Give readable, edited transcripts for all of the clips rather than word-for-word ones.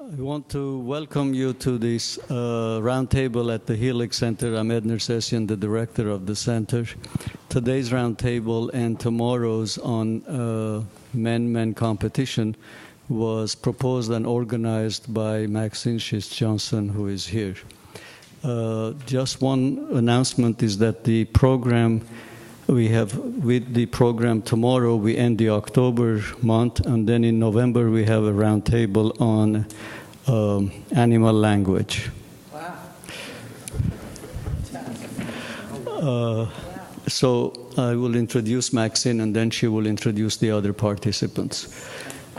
I want to welcome you to this roundtable at the Helix Center. I'm Ed Nersessian, the director of the center. Today's roundtable and tomorrow's on men-men competition was proposed and organized by Maxine Sheets-Johnstone, who is here. Just one announcement is that the program we have, with the program tomorrow, we end the October month, and then in November we have a roundtable on animal language. Wow. So I will introduce Maxine, and then she will introduce the other participants.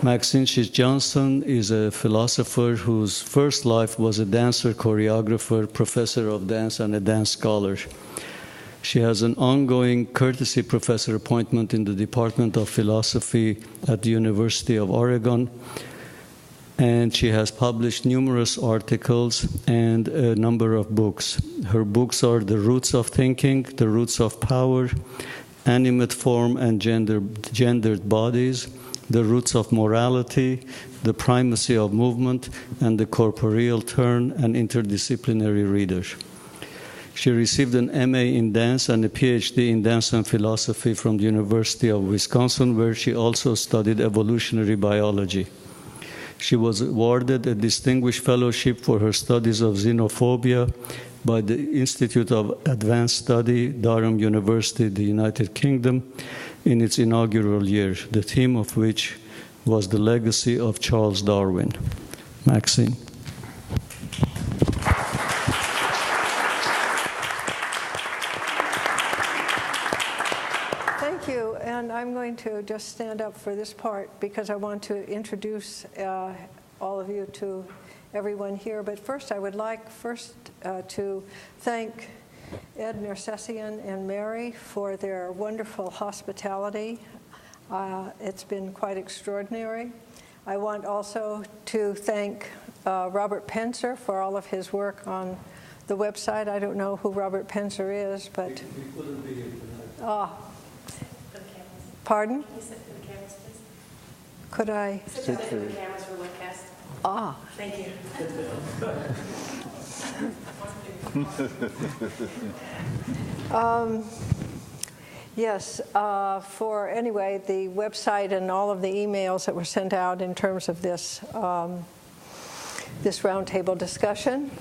Maxine Sheets-Johnstone is a philosopher whose first life was a dancer, choreographer, professor of dance, and a dance scholar. She has an ongoing courtesy professor appointment in the Department of Philosophy at the University of Oregon, and she has published numerous articles and a number of books. Her books are The Roots of Thinking, The Roots of Power, Animate Form and Gendered Bodies, The Roots of Morality, The Primacy of Movement, and The Corporeal Turn, an Interdisciplinary Reader. She received an MA in dance and a PhD in dance and philosophy from the University of Wisconsin, where she also studied evolutionary biology. She was awarded a distinguished fellowship for her studies of xenophobia by the Institute of Advanced Study, Durham University, the United Kingdom, in its inaugural year, the theme of which was the legacy of Charles Darwin. Maxine. Thank you, and I'm going to just stand up for this part because I want to introduce all of you to everyone here. But first, I would like to thank Ed Nersessian and Mary for their wonderful hospitality. It's been quite extraordinary. I want also to thank Robert Penzer for all of his work on the website. I don't know who Robert Penzer is, but... We couldn't be here tonight. Pardon? Can you sit for the cameras, please? Could I? Sit for the cameras for webcast. Ah. Thank you. Yes, for anyway, the website and all of the emails that were sent out in terms of this, this roundtable discussion.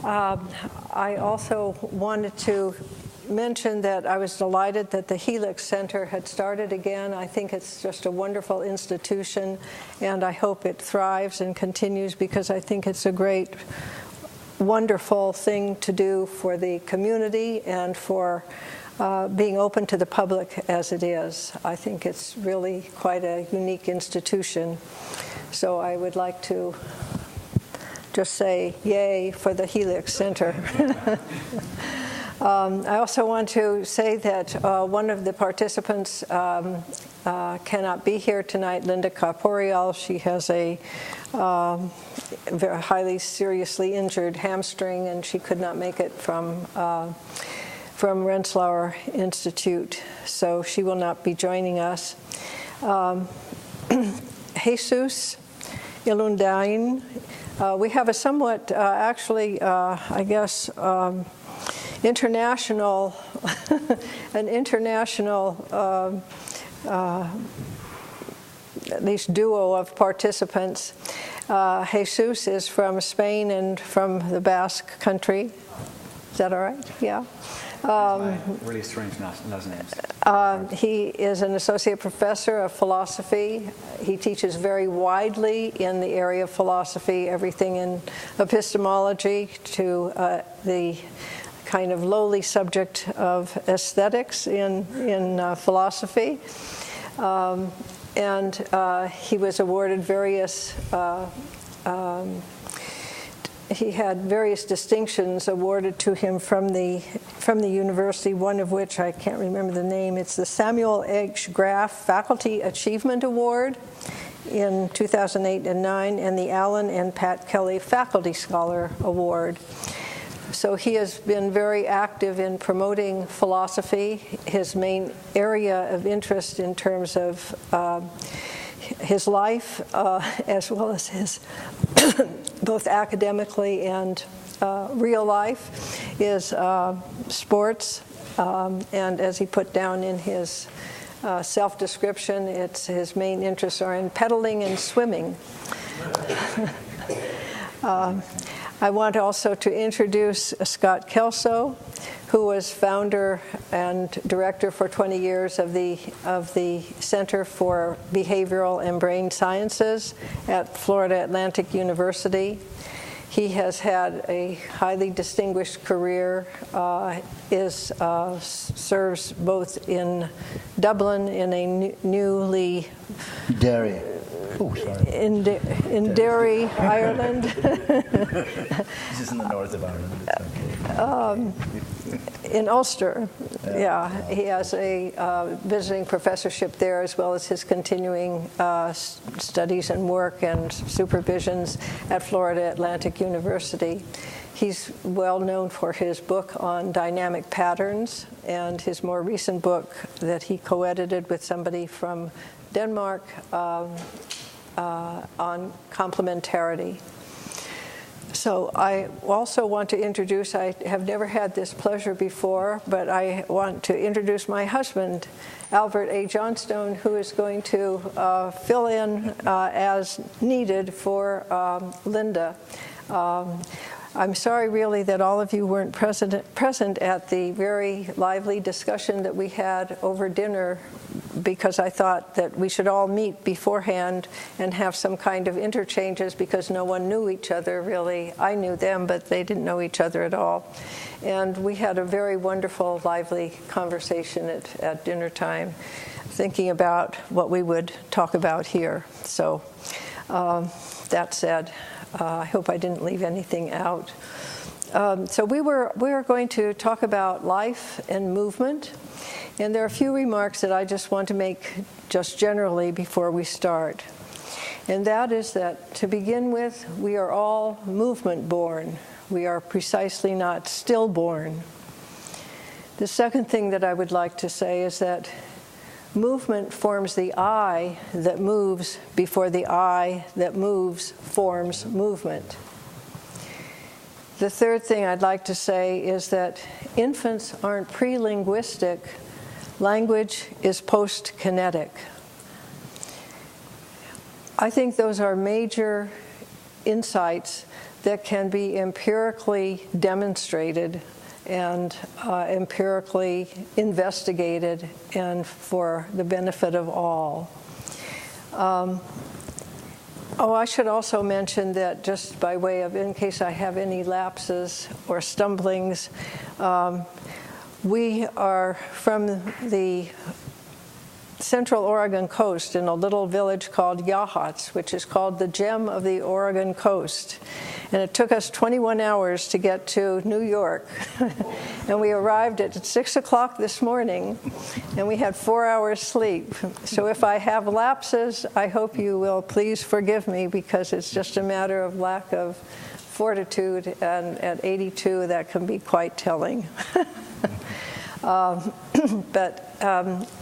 I also wanted to mention that I was delighted that the Helix Center had started again. I think it's just a wonderful institution, and I hope it thrives and continues because I think it's a great, wonderful thing to do for the community and for being open to the public as it is. I think it's really quite a unique institution. So I would like to just say yay for the Helix Center. I also want to say that one of the participants cannot be here tonight, Linnda Caporael. She has a very highly seriously injured hamstring, and she could not make it from Rensselaer Institute, so she will not be joining us. Jesús Ilundáin. We have a somewhat, I guess, international, an international, at least duo of participants. Jesus is from Spain and from the Basque country. Is that all right? Yeah. Really strange names. He is an associate professor of philosophy. He teaches very widely in the area of philosophy, everything in epistemology to the kind of lowly subject of aesthetics in philosophy. And he was awarded various, he had various distinctions awarded to him from the university, one of which I can't remember the name. It's the Samuel H. Graff Faculty Achievement Award in 2008 and 2009, and the Alan and Pat Kelly Faculty Scholar Award. So he has been very active in promoting philosophy. His main area of interest in terms of his life, as well as his both academically and real life, is sports. And as he put down in his self-description, his main interests are in pedaling and swimming. I want also to introduce Scott Kelso, who was founder and director for 20 years of the Center for Behavioral and Brain Sciences at Florida Atlantic University. He has had a highly distinguished career, serves both in Dublin in a newly... Derry. Oh, sorry. In Derry, Ireland. This is in the north of Ireland. In Ulster, yeah. He has a visiting professorship there, as well as his continuing studies and work and supervisions at Florida Atlantic University. He's well known for his book on dynamic patterns and his more recent book that he co-edited with somebody from Denmark on complementarity. So I also want to introduce, I have never had this pleasure before, but I want to introduce my husband, Albert A. Johnstone, who is going to fill in as needed for Linnda. I'm sorry, really, that all of you weren't present at the very lively discussion that we had over dinner, because I thought that we should all meet beforehand and have some kind of interchanges, because no one knew each other, really. I knew them, but they didn't know each other at all. And we had a very wonderful, lively conversation at dinner time, thinking about what we would talk about here. So that said, I hope I didn't leave anything out. So we were going to talk about life and movement, and there are a few remarks that I just want to make just generally before we start. And that is that, to begin with, we are all movement born. We are precisely not stillborn. The second thing that I would like to say is that movement forms the I that moves before the I that moves forms movement. The third thing I'd like to say is that infants aren't pre-linguistic. Language is post-kinetic. I think those are major insights that can be empirically demonstrated and empirically investigated, and for the benefit of all. I should also mention that, just by way of, in case I have any lapses or stumblings, we are from the Central Oregon coast in a little village called Yachats, which is called the gem of the Oregon coast. And it took us 21 hours to get to New York. And we arrived at 6 o'clock this morning, and we had 4 hours sleep. So if I have lapses, I hope you will please forgive me, because it's just a matter of lack of fortitude, and at 82 that can be quite telling.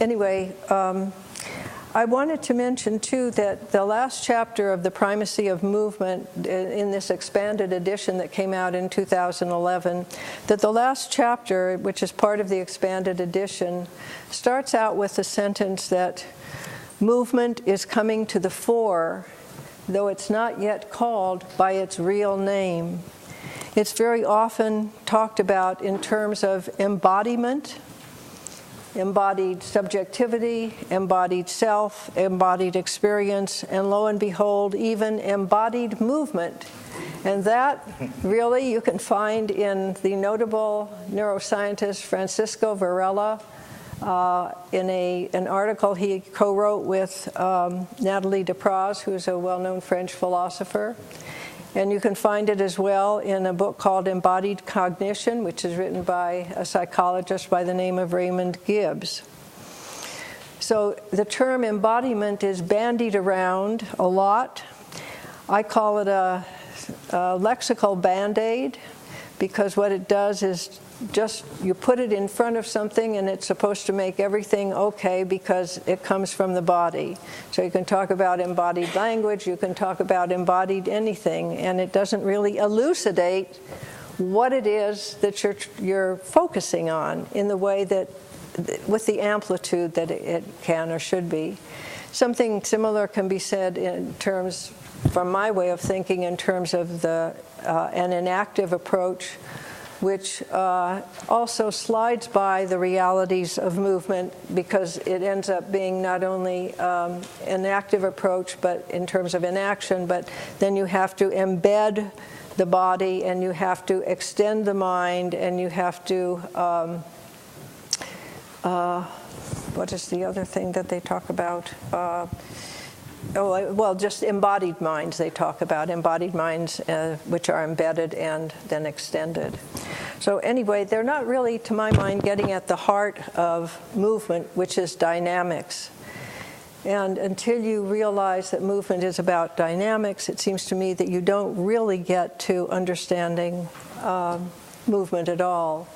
Anyway, I wanted to mention, too, that the last chapter of The Primacy of Movement in this expanded edition that came out in 2011, that the last chapter, which is part of the expanded edition, starts out with the sentence that movement is coming to the fore, though it's not yet called by its real name. It's very often talked about in terms of embodiment, embodied subjectivity, embodied self, embodied experience, and lo and behold, even embodied movement. And that, really, you can find in the notable neuroscientist Francisco Varela in an article he co-wrote with Nathalie Depraz, who's a well-known French philosopher. And you can find it as well in a book called Embodied Cognition, which is written by a psychologist by the name of Raymond Gibbs. So the term embodiment is bandied around a lot. I call it a lexical band-aid, because what it does is just you put it in front of something and it's supposed to make everything okay because it comes from the body. So you can talk about embodied language, you can talk about embodied anything, and it doesn't really elucidate what it is that you're focusing on in the way that, with the amplitude that it can or should be. Something similar can be said in terms, from my way of thinking, in terms of an inactive approach, which also slides by the realities of movement, because it ends up being not only an active approach, but in terms of inaction, but then you have to embed the body, and you have to extend the mind, and you have to, what is the other thing that they talk about? Just embodied minds they talk about, embodied minds which are embedded and then extended. So anyway, they're not really, to my mind, getting at the heart of movement, which is dynamics. And until you realize that movement is about dynamics, it seems to me that you don't really get to understanding movement at all.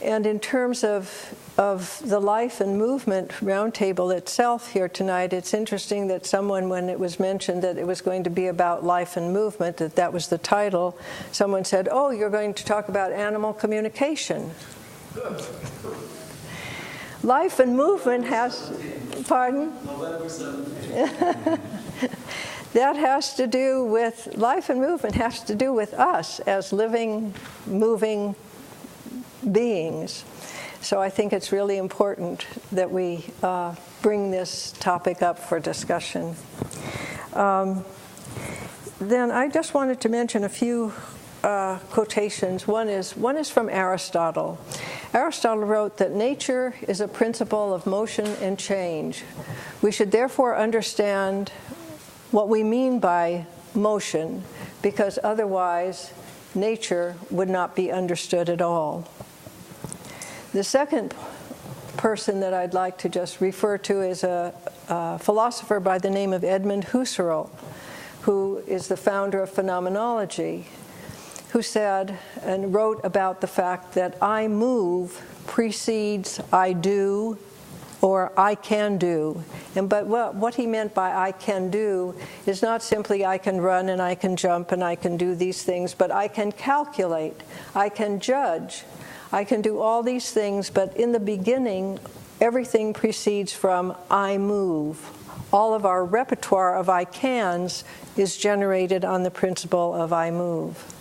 And in terms of the life and movement roundtable itself here tonight, it's interesting that someone, when it was mentioned that it was going to be about life and movement, that was the title, someone said, "Oh, you're going to talk about animal communication." Life and movement has, pardon? That has to do with, life and movement has to do with us as living, moving beings. So I think it's really important that we bring this topic up for discussion. Then I just wanted to mention a few quotations. One is from Aristotle. Aristotle wrote that nature is a principle of motion and change. We should therefore understand what we mean by motion, because otherwise nature would not be understood at all. The second person that I'd like to just refer to is a philosopher by the name of Edmund Husserl, who is the founder of phenomenology, who said and wrote about the fact that I move precedes I do or I can do. But what he meant by I can do is not simply I can run and I can jump and I can do these things, but I can calculate, I can judge, I can do all these things, but in the beginning, everything precedes from I move. All of our repertoire of I cans is generated on the principle of I move.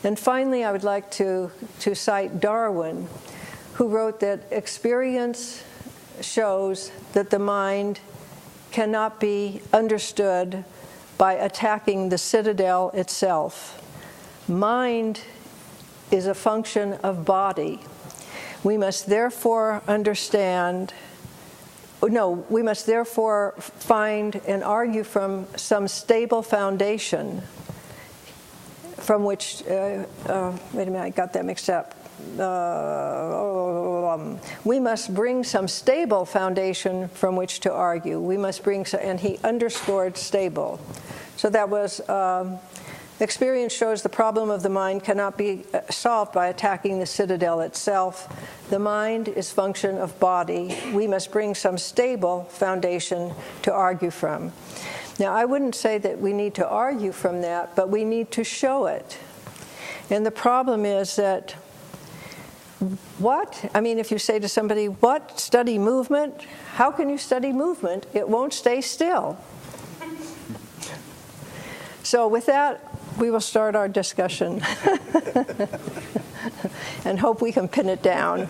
And finally, I would like to cite Darwin, who wrote that experience shows that the mind cannot be understood by attacking the citadel itself. Mind is a function of body. We must therefore find and argue from some stable foundation from which, wait a minute, I got that mixed up. We must bring some stable foundation from which to argue. We must bring, and he underscored stable. So that was, experience shows the problem of the mind cannot be solved by attacking the citadel itself. The mind is function of body. We must bring some stable foundation to argue from. Now, I wouldn't say that we need to argue from that, but we need to show it. And the problem is that if you say to somebody, what, study movement? How can you study movement? It won't stay still. So with that, we will start our discussion and hope we can pin it down.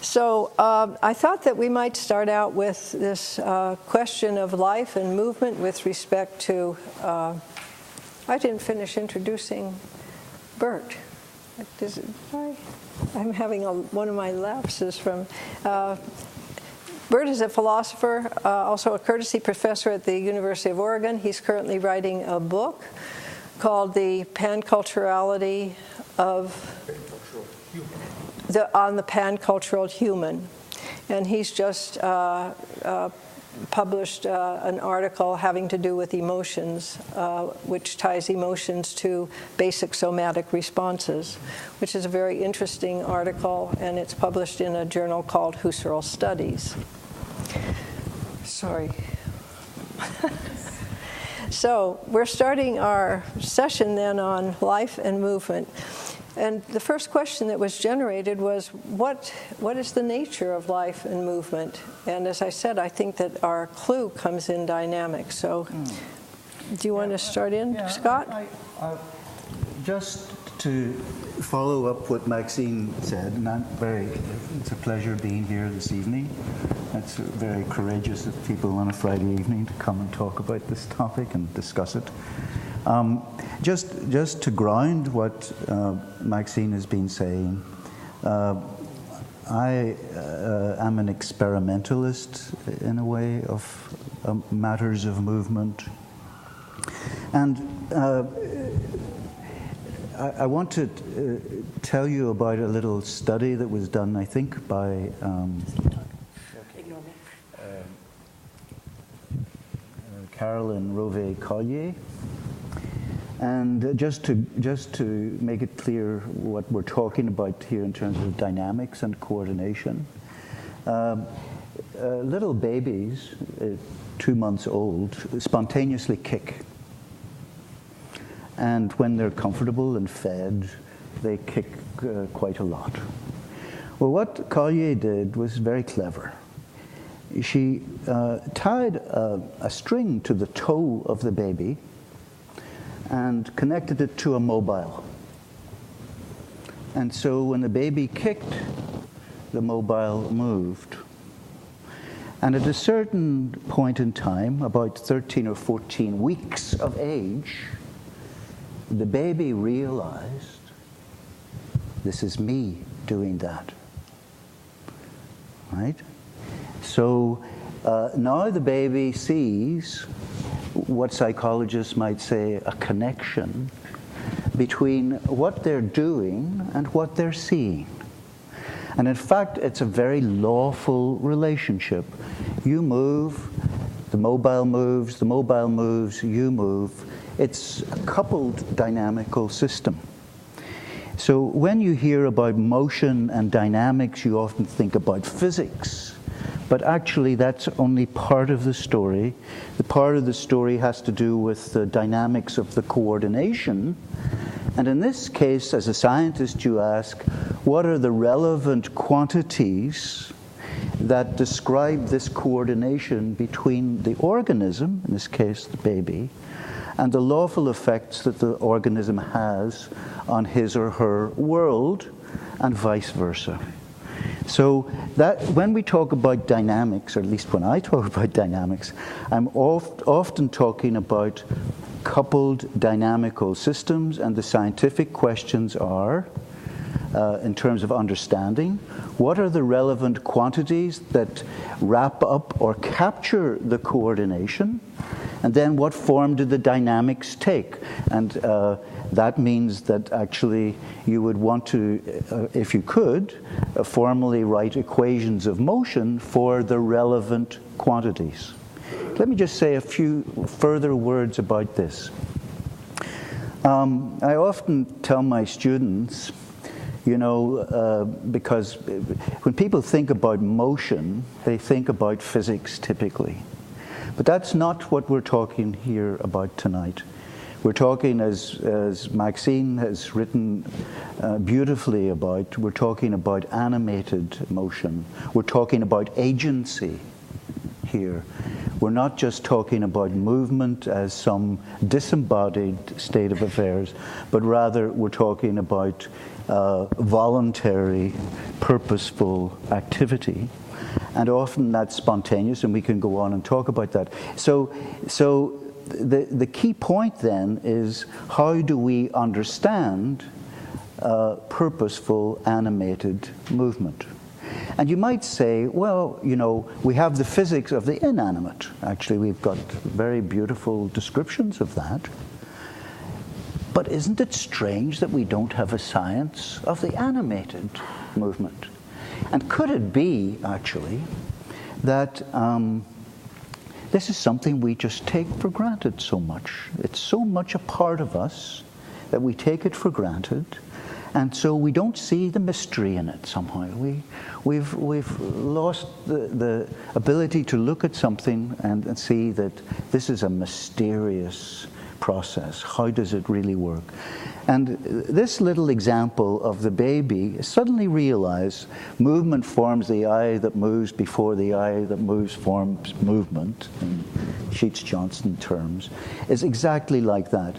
So I thought that we might start out with this question of life and movement with respect to, I didn't finish introducing Bert. I'm having one of my lapses from, Bert is a philosopher, also a courtesy professor at the University of Oregon. He's currently writing a book called The Panculturality of, on the Pancultural Human. And he's just published an article having to do with emotions, which ties emotions to basic somatic responses, which is a very interesting article, and it's published in a journal called Husserl Studies. Sorry. So we're starting our session then on life and movement. And the first question that was generated was, what is the nature of life and movement? And as I said, I think that our clue comes in dynamics. So do you want to start in, Scott? Just to follow up what Maxine said, and it's a pleasure being here this evening. It's very courageous of people on a Friday evening to come and talk about this topic and discuss it. Just to ground what Maxine has been saying, I am an experimentalist in a way of matters of movement. And I want to tell you about a little study that was done, I think, by Caroline Rovay-Collier. And just to make it clear what we're talking about here in terms of dynamics and coordination, little babies, 2 months old, spontaneously kick. And when they're comfortable and fed, they kick quite a lot. Well, what Collier did was very clever. She tied a string to the toe of the baby and connected it to a mobile. And so when the baby kicked, the mobile moved. And at a certain point in time, about 13 or 14 weeks of age, the baby realized, this is me doing that. Right? So now the baby sees what psychologists might say a connection between what they're doing and what they're seeing. And in fact, it's a very lawful relationship. You move, the mobile moves, you move. It's a coupled dynamical system. So when you hear about motion and dynamics, you often think about physics. But actually, that's only part of the story. The part of the story has to do with the dynamics of the coordination. And in this case, as a scientist, you ask, what are the relevant quantities that describe this coordination between the organism, in this case the baby, and the lawful effects that the organism has on his or her world, and vice versa. So that when we talk about dynamics, or at least when I talk about dynamics, I'm often talking about coupled dynamical systems, and the scientific questions are, in terms of understanding, what are the relevant quantities that wrap up or capture the coordination, and then what form do the dynamics take? And that means that actually you would want to, if you could, formally write equations of motion for the relevant quantities. Let me just say a few further words about this. I often tell my students, you know, because when people think about motion, they think about physics typically. But that's not what we're talking here about tonight. We're talking, as Maxine has written beautifully about, we're talking about animated motion. We're talking about agency here. We're not just talking about movement as some disembodied state of affairs, but rather we're talking about voluntary, purposeful activity. And often that's spontaneous, and we can go on and talk about that. So the key point then is, how do we understand purposeful, animated movement? And you might say, well, you know, we have the physics of the inanimate. Actually, we've got very beautiful descriptions of that. But isn't it strange that we don't have a science of the animated movement? And could it be, actually, that this is something we just take for granted so much. It's so much a part of us that we take it for granted, and so we don't see the mystery in it somehow. We've lost the ability to look at something and see that this is a mysterious process. How does it really work? And this little example of the baby suddenly realized movement forms the eye that moves before the eye that moves forms movement, in Sheets-Johnstone terms, is exactly like that.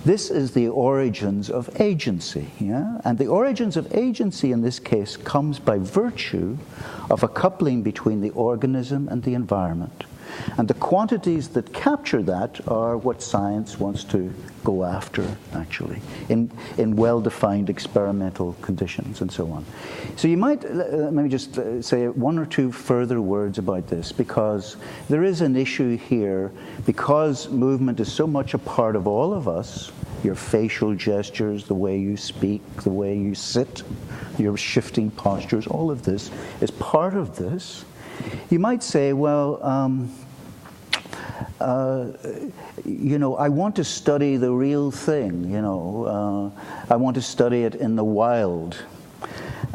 This is the origins of agency, yeah? And the origins of agency in this case comes by virtue of a coupling between the organism and the environment. And the quantities that capture that are what science wants to go after, actually, in well-defined experimental conditions and so on. So you might, let me just say one or two further words about this, because there is an issue here, because movement is so much a part of all of us, your facial gestures, the way you speak, the way you sit, your shifting postures, all of this is part of this. You might say, well, you know, I want to study the real thing, you know. I want to study it in the wild,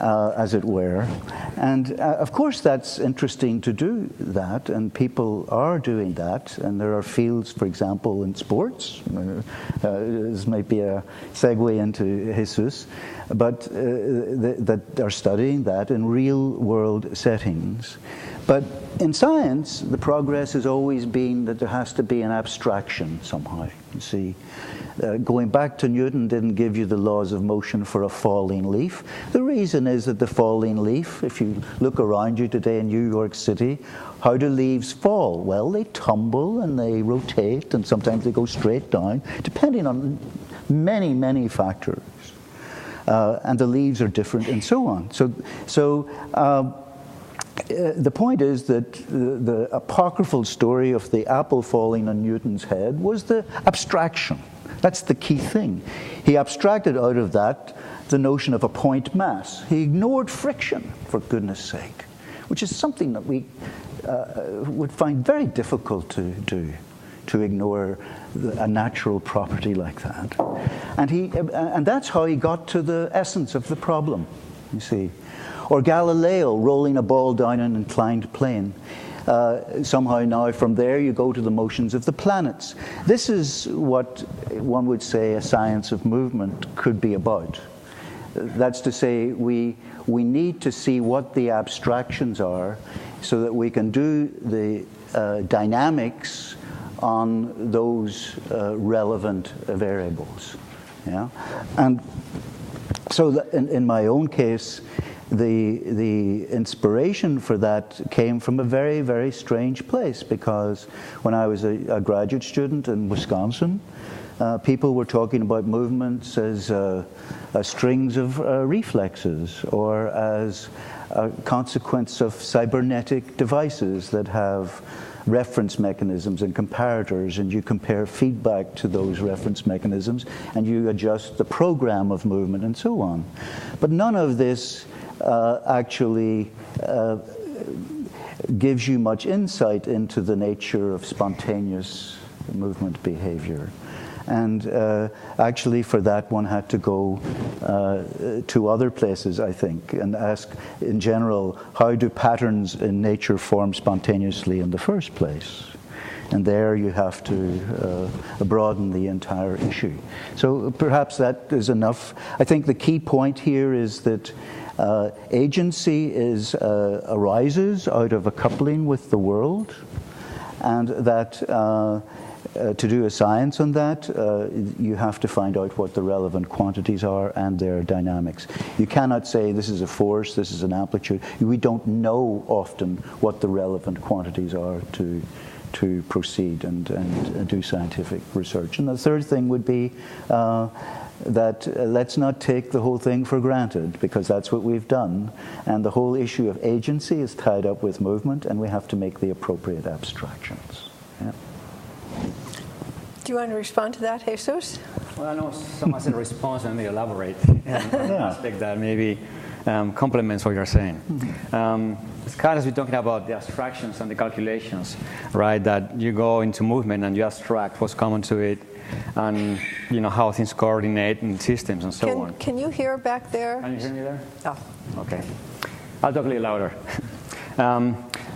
as it were. And of course that's interesting to do that, and people are doing that, and there are fields, for example, in sports. This might be a segue into Jesus, but that are studying that in real-world settings. But in science, the progress has always been that there has to be an abstraction somehow. You see, going back to Newton didn't give you the laws of motion for a falling leaf. The reason is that the falling leaf, if you look around you today in New York City, how do leaves fall? Well, they tumble and they rotate, and sometimes they go straight down, depending on many, many factors. And the leaves are different and so on. The point is that the apocryphal story of the apple falling on Newton's head was the abstraction. That's the key thing. He abstracted out of that the notion of a point mass. He ignored friction, for goodness sake, which is something that we would find very difficult to do, to ignore a natural property like that. And that's how he got to the essence of the problem, you see. Or Galileo rolling a ball down an inclined plane. Somehow now from there you go to the motions of the planets. This is what one would say a science of movement could be about. That's to say we need to see what the abstractions are so that we can do the dynamics on those relevant variables. Yeah? And so in my own case, the inspiration for that came from a very, very strange place, because when I was a graduate student in Wisconsin, people were talking about movements as strings of reflexes, or as a consequence of cybernetic devices that have reference mechanisms and comparators, and you compare feedback to those reference mechanisms, and you adjust the program of movement and so on. But none of this actually gives you much insight into the nature of spontaneous movement behavior. And actually for that one had to go to other places, I think, and ask in general, how do patterns in nature form spontaneously in the first place? And there you have to broaden the entire issue. So perhaps that is enough. I think the key point here is that agency arises out of a coupling with the world, and that to do a science on that, you have to find out what the relevant quantities are and their dynamics. You cannot say this is a force, this is an amplitude. We don't know often what the relevant quantities are to proceed and do scientific research. And the third thing would be that let's not take the whole thing for granted, because that's what we've done. And the whole issue of agency is tied up with movement, and we have to make the appropriate abstractions. Yeah. Do you want to respond to that, Jesus? Well, I know someone said response, and they elaborate. And I think that maybe complements what you're saying. Scott has been talking about the abstractions and the calculations, right? That you go into movement and you abstract what's common to it, and how things coordinate in systems and so on. Can you hear back there? Can you hear me there? Oh. Okay. I'll talk a little louder.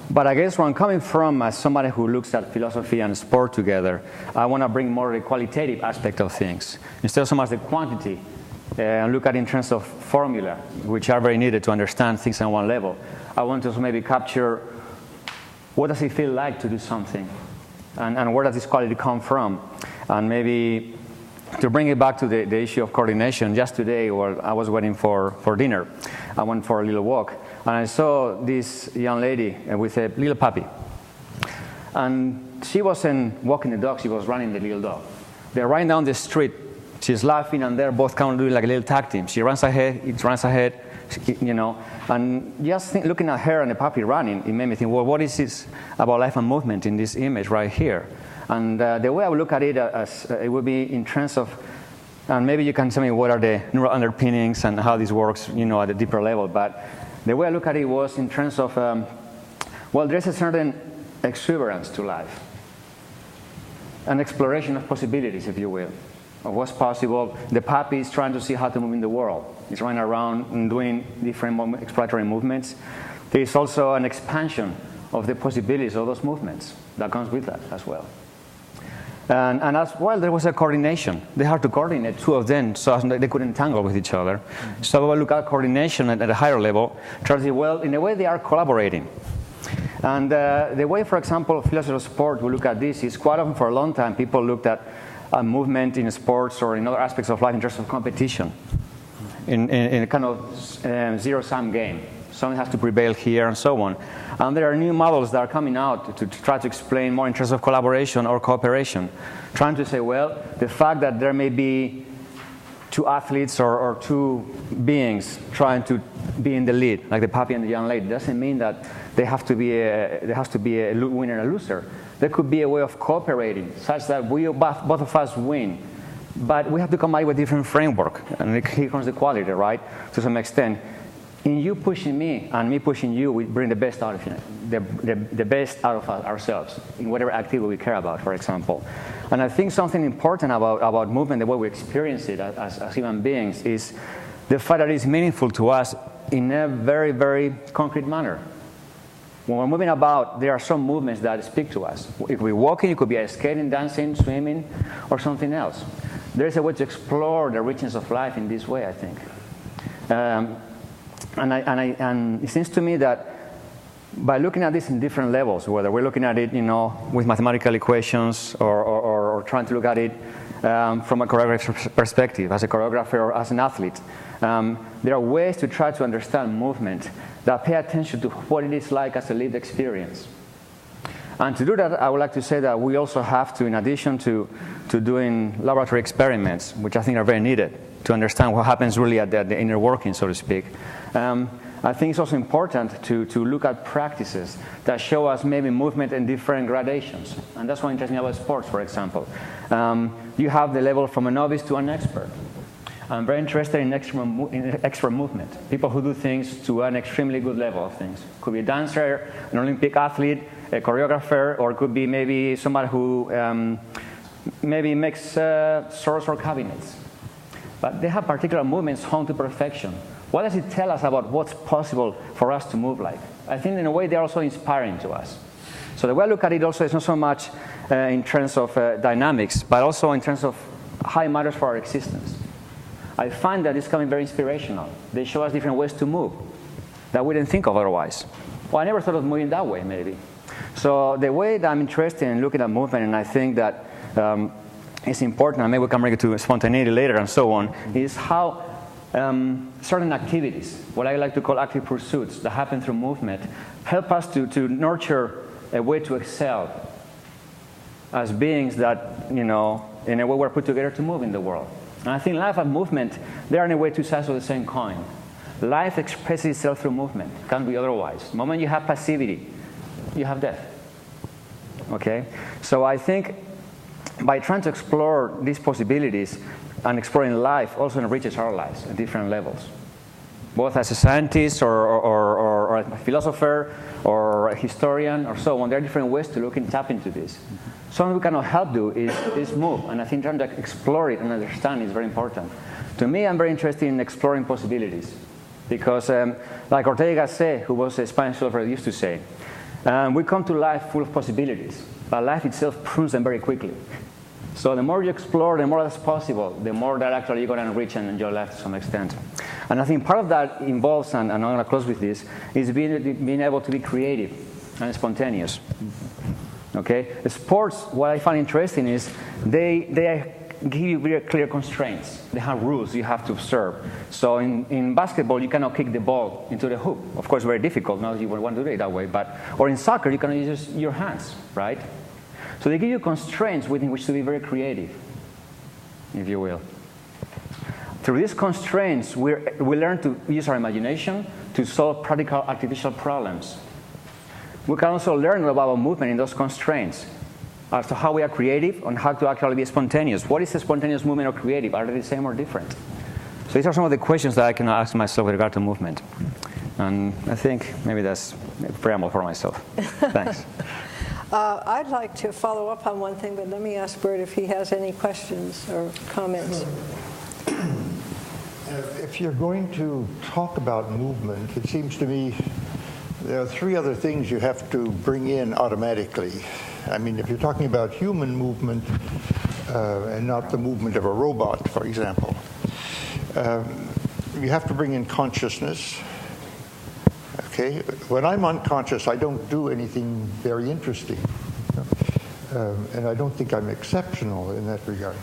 But I guess where I'm coming from, as somebody who looks at philosophy and sport together, I want to bring more the qualitative aspect of things instead of so much the quantity, and look at it in terms of formula, which are very needed to understand things on one level. I want to maybe capture what does it feel like to do something, and where does this quality come from, and maybe to bring it back to the issue of coordination. Just today, while I was waiting for dinner, I went for a little walk, and I saw this young lady with a little puppy. And she wasn't walking the dog, she was running the little dog. They're running down the street, she's laughing, and they're both kind of doing like a little tag team. She runs ahead, it runs ahead, And just looking at her and the puppy running, it made me think, well, what is this about life and movement in this image right here? And the way I would look at it, it would be in terms of, and maybe you can tell me what are the neural underpinnings and how this works, at a deeper level. But the way I look at it was in terms of, well, there's a certain exuberance to life, an exploration of possibilities, if you will, of what's possible. The puppy is trying to see how to move in the world. He's running around and doing different exploratory movements. There is also an expansion of the possibilities of those movements that comes with that as well. And as well, there was a coordination. They had to coordinate, two of them, so they couldn't tangle with each other. Mm-hmm. So we look at coordination at a higher level, try to see, well, in a way they are collaborating. And the way, for example, philosophers of sport will look at this is quite often for a long time people looked at movement in sports or in other aspects of life in terms of competition, in a kind of zero-sum game. Someone has to prevail here and so on. And there are new models that are coming out to try to explain more in terms of collaboration or cooperation, trying to say, well, the fact that there may be two athletes or two beings trying to be in the lead, like the puppy and the young lady, doesn't mean that there has to be a winner and a loser. There could be a way of cooperating such that we both of us win. But we have to come up with a different framework. And here comes the quality, right, to some extent. In you pushing me and me pushing you, we bring the best out of it, the best out of ourselves in whatever activity we care about, for example. And I think something important about movement, the way we experience it as human beings, is the fact that it's meaningful to us in a very, very concrete manner. When we're moving about, there are some movements that speak to us. If we're walking, it could be skating, dancing, swimming, or something else. There's a way to explore the richness of life in this way, I think. And it seems to me that by looking at this in different levels, whether we're looking at it, with mathematical equations or trying to look at it from a choreographer's perspective, as a choreographer or as an athlete, there are ways to try to understand movement that pay attention to what it is like as a lived experience. And to do that, I would like to say that we also have to, in addition to doing laboratory experiments, which I think are very needed, to understand what happens really at the inner working, so to speak. I think it's also important to look at practices that show us maybe movement in different gradations. And that's what interests me about sports, for example. You have the level from a novice to an expert. I'm very interested in expert movement, people who do things to an extremely good level of things. Could be a dancer, an Olympic athlete, a choreographer, or it could be maybe somebody who maybe makes swords or cabinets. But they have particular movements honed to perfection. What does it tell us about what's possible for us to move like? I think in a way they're also inspiring to us. So the way I look at it also is not so much in terms of dynamics, but also in terms of how it matters for our existence. I find that it's becoming very inspirational. They show us different ways to move that we didn't think of otherwise. Well, I never thought of moving that way, maybe. So the way that I'm interested in looking at movement, and I think that it's important, and maybe we can bring it to spontaneity later and so on, is how certain activities, what I like to call active pursuits that happen through movement, help us to nurture a way to excel as beings that, in a way we're put together to move in the world. And I think life and movement, they are in a way two sides of the same coin. Life expresses itself through movement. It can't be otherwise. The moment you have passivity, you have death. Okay? So I think by trying to explore these possibilities and exploring life also enriches our lives at different levels. both as a scientist or a philosopher or a historian or so on. There are different ways to look and tap into this. Something we cannot help do is move, and I think trying to explore it and understand is very important. To me, I'm very interested in exploring possibilities, because like Ortega y Gasset, who was a Spanish philosopher, used to say, we come to life full of possibilities, but life itself prunes them very quickly. So the more you explore, the more that's possible, the more that actually you're going to enrich and enjoy life to some extent. And I think part of that involves, and I'm going to close with this, is being able to be creative and spontaneous. Okay? The sports, what I find interesting is they give you very clear constraints. They have rules you have to observe. So in basketball, you cannot kick the ball into the hoop. Of course, very difficult. Now you would want to do it that way. Or in soccer, you cannot use your hands, right? So they give you constraints within which to be very creative, if you will. Through these constraints, we learn to use our imagination to solve practical artificial problems. We can also learn about movement in those constraints, as to how we are creative and how to actually be spontaneous. What is a spontaneous movement or creative? Are they the same or different? So these are some of the questions that I can ask myself with regard to movement. And I think maybe that's a preamble for myself. Thanks. I'd like to follow up on one thing, but let me ask Bert if he has any questions or comments. If you're going to talk about movement, it seems to me there are three other things you have to bring in automatically. I mean, if you're talking about human movement and not the movement of a robot, for example, you have to bring in consciousness. Okay? When I'm unconscious, I don't do anything very interesting. And I don't think I'm exceptional in that regard.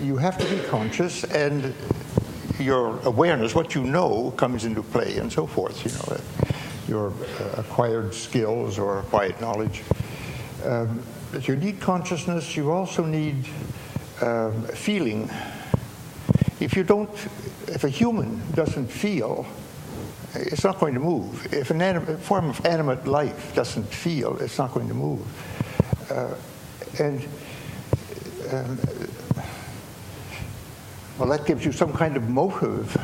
You have to be conscious, and your awareness, what you know, comes into play, and so forth. You know, your acquired skills or acquired knowledge. But you need consciousness. You also need feeling. If a human doesn't feel, it's not going to move. If a form of animate life doesn't feel, it's not going to move. Well, that gives you some kind of motive,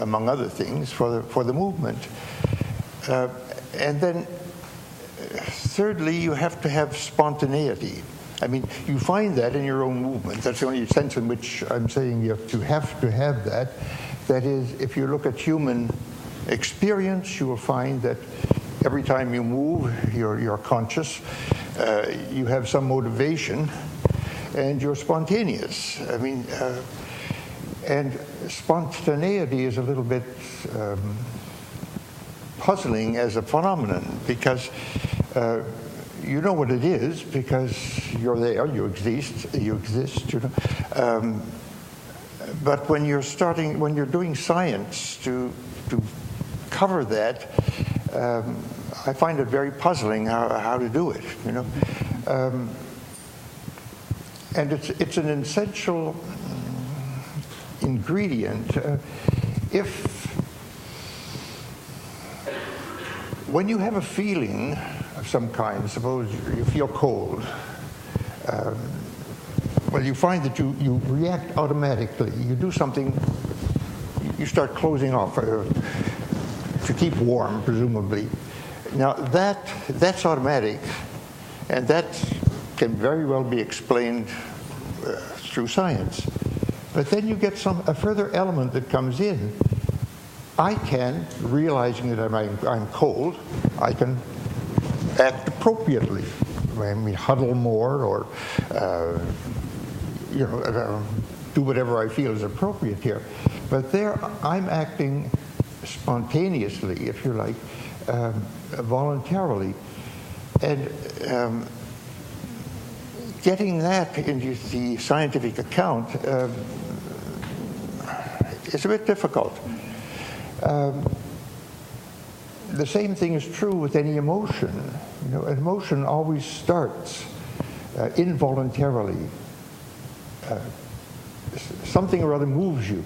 among other things, for the movement. And then, thirdly, you have to have spontaneity. I mean, you find that in your own movement. That's the only sense in which I'm saying you have to have that. That is, if you look at human experience, you will find that every time you move, you're conscious, you have some motivation, and you're spontaneous. I mean, and spontaneity is a little bit puzzling as a phenomenon, because you know what it is because you're there, you exist, you know. But when you're doing science to cover that, I find it very puzzling how to do it, you know. And it's an essential ingredient. When you have a feeling of some kind, suppose you feel cold, well, you find that you react automatically. You do something, you start closing off to keep warm, presumably. Now that's automatic, and that can very well be explained through science. But then you get a further element that comes in. I can, realizing that I'm cold, I can act appropriately. I mean, huddle more, or do whatever I feel is appropriate here. But there, I'm acting spontaneously, if you like, voluntarily, and getting that into the scientific account is a bit difficult. The same thing is true with any emotion. You know, an emotion always starts involuntarily. Something or other moves you.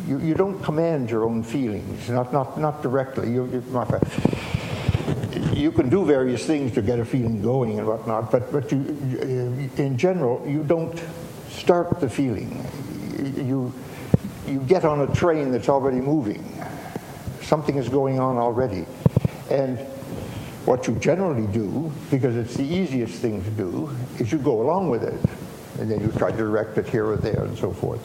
You don't command your own feelings, not directly. You can do various things to get a feeling going and whatnot, but you, in general, you don't start the feeling. You get on a train that's already moving, something is going on already. And what you generally do, because it's the easiest thing to do, is you go along with it. And then you try to direct it here or there and so forth.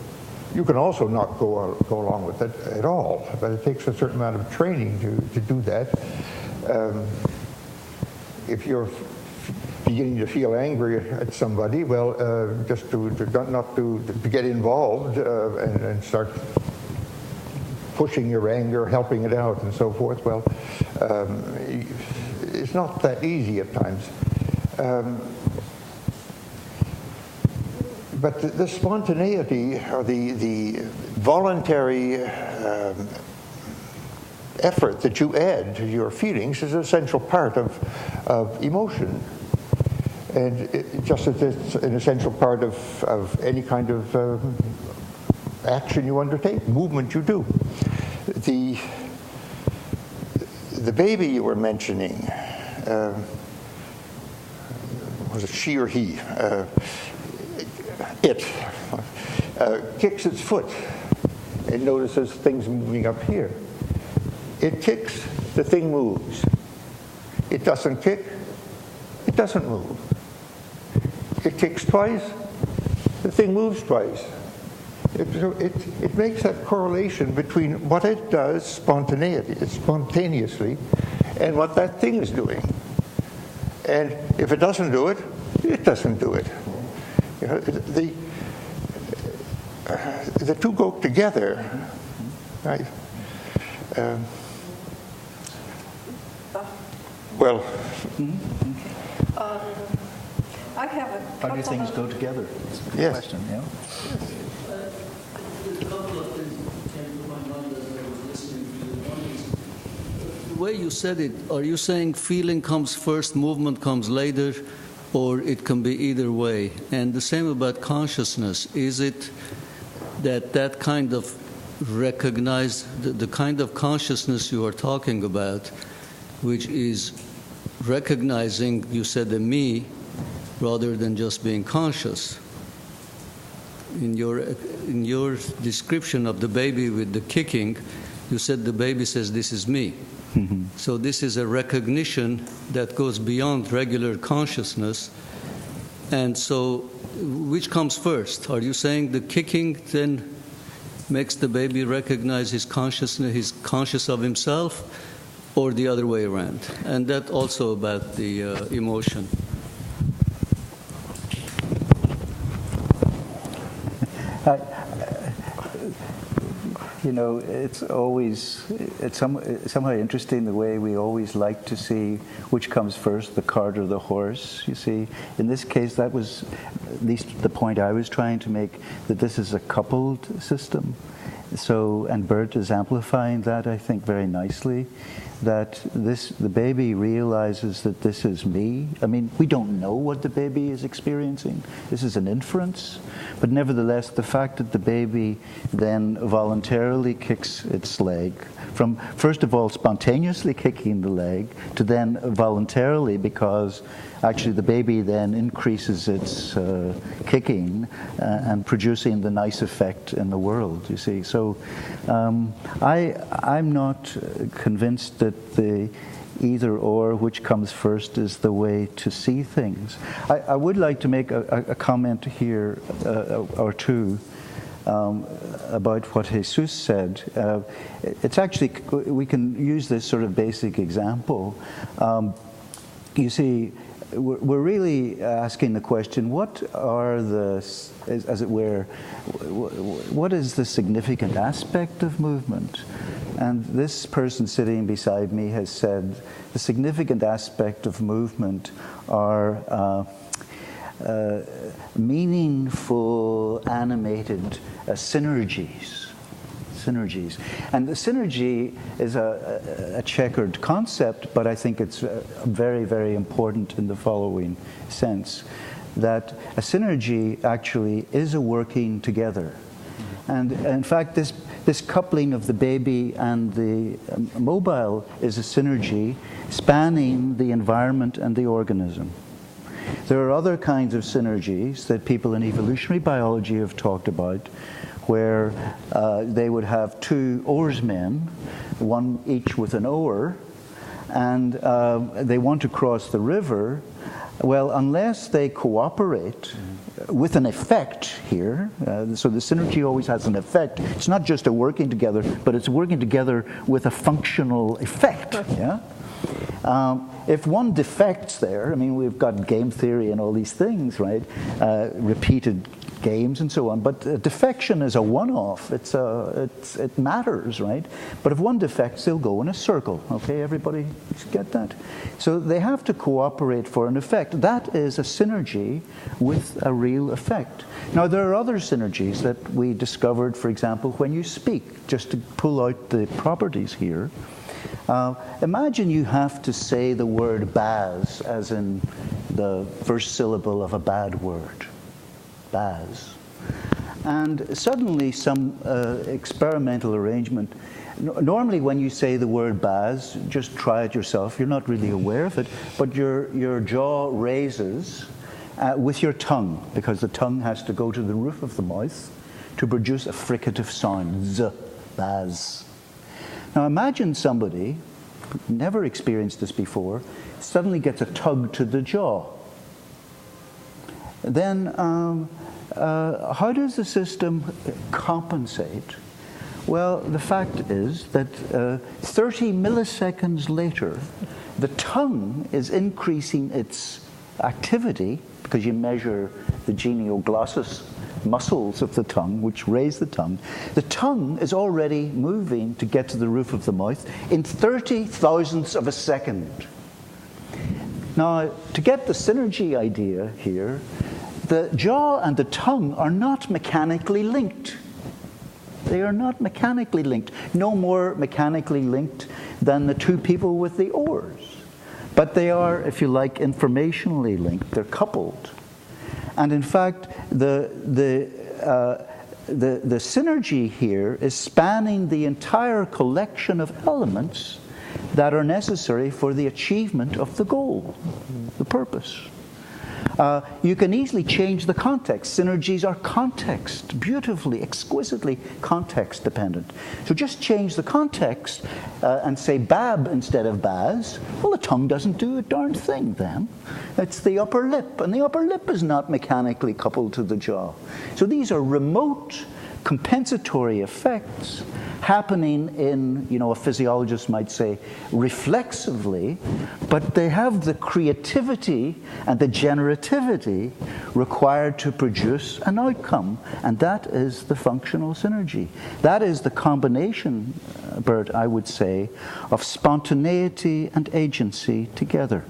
You can also not go along with it at all, but it takes a certain amount of training to do that. If you're beginning to feel angry at somebody, well, just to get involved and start pushing your anger, helping it out, and so forth, well, it's not that easy at times. But the spontaneity, or the voluntary effort that you add to your feelings is an essential part of emotion. And just as it's an essential part of any kind of action you undertake, movement you do. The baby you were mentioning, was it she or he? It kicks its foot and notices things moving up here. It kicks, the thing moves. It doesn't kick, it doesn't move. It kicks twice, the thing moves twice. It makes that correlation between what it does spontaneously and what that thing is doing. And if it doesn't do it, it doesn't do it. You know, the two go together, right? Well, I have a how do things go together? That's a good question. Yeah. A couple of things came to my mind as I was listening to you. One is, the way you said it, are you saying feeling comes first, movement comes later, or it can be either way? And the same about consciousness. Is it that kind of the kind of consciousness you are talking about, which is recognizing, you said, the me, rather than just being conscious? In your description of the baby with the kicking, you said the baby says, "This is me." Mm-hmm. So this is a recognition that goes beyond regular consciousness. And so, which comes first? Are you saying the kicking then makes the baby recognize his consciousness, he's conscious of himself, or the other way around? And that also about the emotion. You know, it's somehow interesting the way we always like to see which comes first, the cart or the horse, you see. In this case, that was at least the point I was trying to make, that this is a coupled system. So, and Bert is amplifying that, I think, very nicely, that the baby realizes that this is me. I mean, we don't know what the baby is experiencing. This is an inference. But nevertheless, the fact that the baby then voluntarily kicks its leg, from first of all spontaneously kicking the leg, to then voluntarily, because actually the baby then increases its kicking and producing the nice effect in the world, you see. So I'm not convinced that the either or, which comes first, is the way to see things. I would like to make a comment here or two about what Jesus said. It's actually, we can use this sort of basic example. You see, we're really asking the question, what are the, as it were, what is the significant aspect of movement? And this person sitting beside me has said the significant aspect of movement are meaningful, animated synergies. And the synergy is a checkered concept, but I think it's very, very important in the following sense, that a synergy actually is a working together. And in fact, this coupling of the baby and the mobile is a synergy spanning the environment and the organism. There are other kinds of synergies that people in evolutionary biology have talked about, where they would have two oarsmen, one each with an oar, and they want to cross the river. Well, unless they cooperate with an effect here, so the synergy always has an effect. It's not just a working together, but it's working together with a functional effect. Yeah. If one defects there, I mean, we've got game theory and all these things, right? Repeated games and so on. But defection is a one-off. It matters, right? But if one defects, they'll go in a circle. Okay, everybody get that? So they have to cooperate for an effect. That is a synergy with a real effect. Now, there are other synergies that we discovered, for example, when you speak, just to pull out the properties here. Imagine you have to say the word baz, as in the first syllable of a bad word. Baz. And suddenly some experimental arrangement. Normally when you say the word baz, just try it yourself. You're not really aware of it, but your jaw raises with your tongue, because the tongue has to go to the roof of the mouth to produce a fricative sound. Z, baz. Now imagine somebody, never experienced this before, suddenly gets a tug to the jaw. Then how does the system compensate? Well, the fact is that 30 milliseconds later, the tongue is increasing its activity, because you measure the genioglossus muscles of the tongue, which raise the tongue. The tongue is already moving to get to the roof of the mouth in 30 thousandths of a second. Now, to get the synergy idea here, the jaw and the tongue are not mechanically linked. They are not mechanically linked. No more mechanically linked than the two people with the oars. But they are, if you like, informationally linked. They're coupled. And in fact, the synergy here is spanning the entire collection of elements that are necessary for the achievement of the goal, the purpose. You can easily change the context. Synergies are context, beautifully, exquisitely context dependent. So just change the context and say bab instead of baz. Well, the tongue doesn't do a darn thing then. It's the upper lip, and the upper lip is not mechanically coupled to the jaw. So these are remote compensatory effects happening in, a physiologist might say, reflexively, but they have the creativity and the generativity required to produce an outcome, and that is the functional synergy. That is the combination, Bert, I would say, of spontaneity and agency together.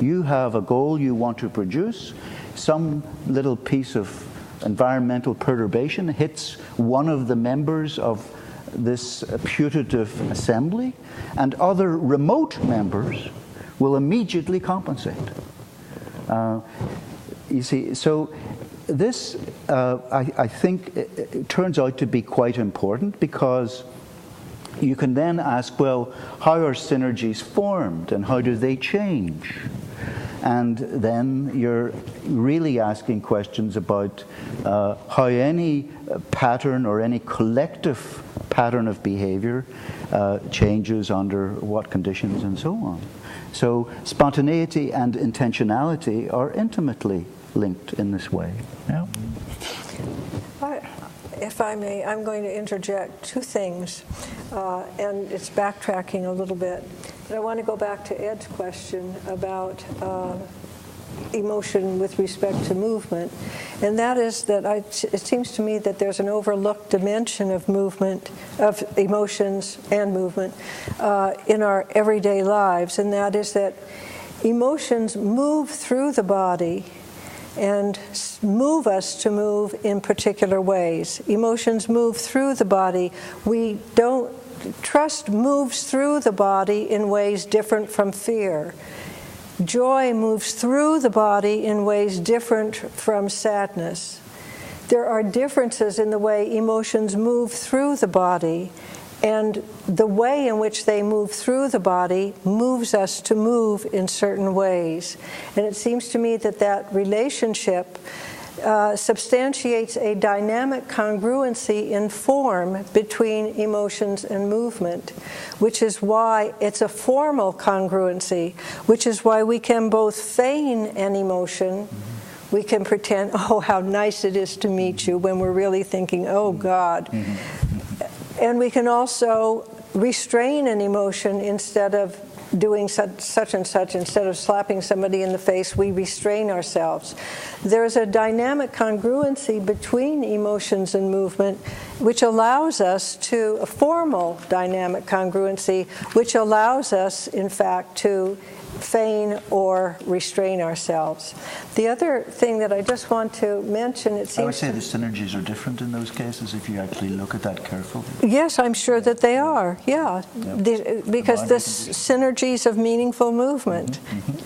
You have a goal you want to produce, some little piece of environmental perturbation hits one of the members of this putative assembly, and other remote members will immediately compensate. You see, so this, I think, it turns out to be quite important, because you can then ask, well, how are synergies formed and how do they change? And then you're really asking questions about how any pattern or any collective pattern of behavior changes under what conditions and so on. So spontaneity and intentionality are intimately linked in this way. Yeah. If I may, I'm going to interject two things, and it's backtracking a little bit. But I want to go back to Ed's question about emotion with respect to movement, and that is that it seems to me that there's an overlooked dimension of movement, of emotions and movement in our everyday lives, and that is that emotions move through the body and move us to move in particular ways. Emotions move through the body. Trust moves through the body in ways different from fear. Joy moves through the body in ways different from sadness. There are differences in the way emotions move through the body, and the way in which they move through the body moves us to move in certain ways. And it seems to me that that relationship substantiates a dynamic congruency in form between emotions and movement, which is why it's a formal congruency, which is why we can both feign an emotion. We can pretend, oh, how nice it is to meet you, when we're really thinking, oh, God. And we can also restrain an emotion instead of doing such and such. Instead of slapping somebody in the face, we restrain ourselves. There's a dynamic congruency between emotions and movement, which allows us to, a formal dynamic congruency, which allows us, in fact, to feign or restrain ourselves. The other thing that I just want to mention, it seems... I would say the synergies are different in those cases if you actually look at that carefully. Yes, I'm sure that they are, yeah. Because the synergies of meaningful movement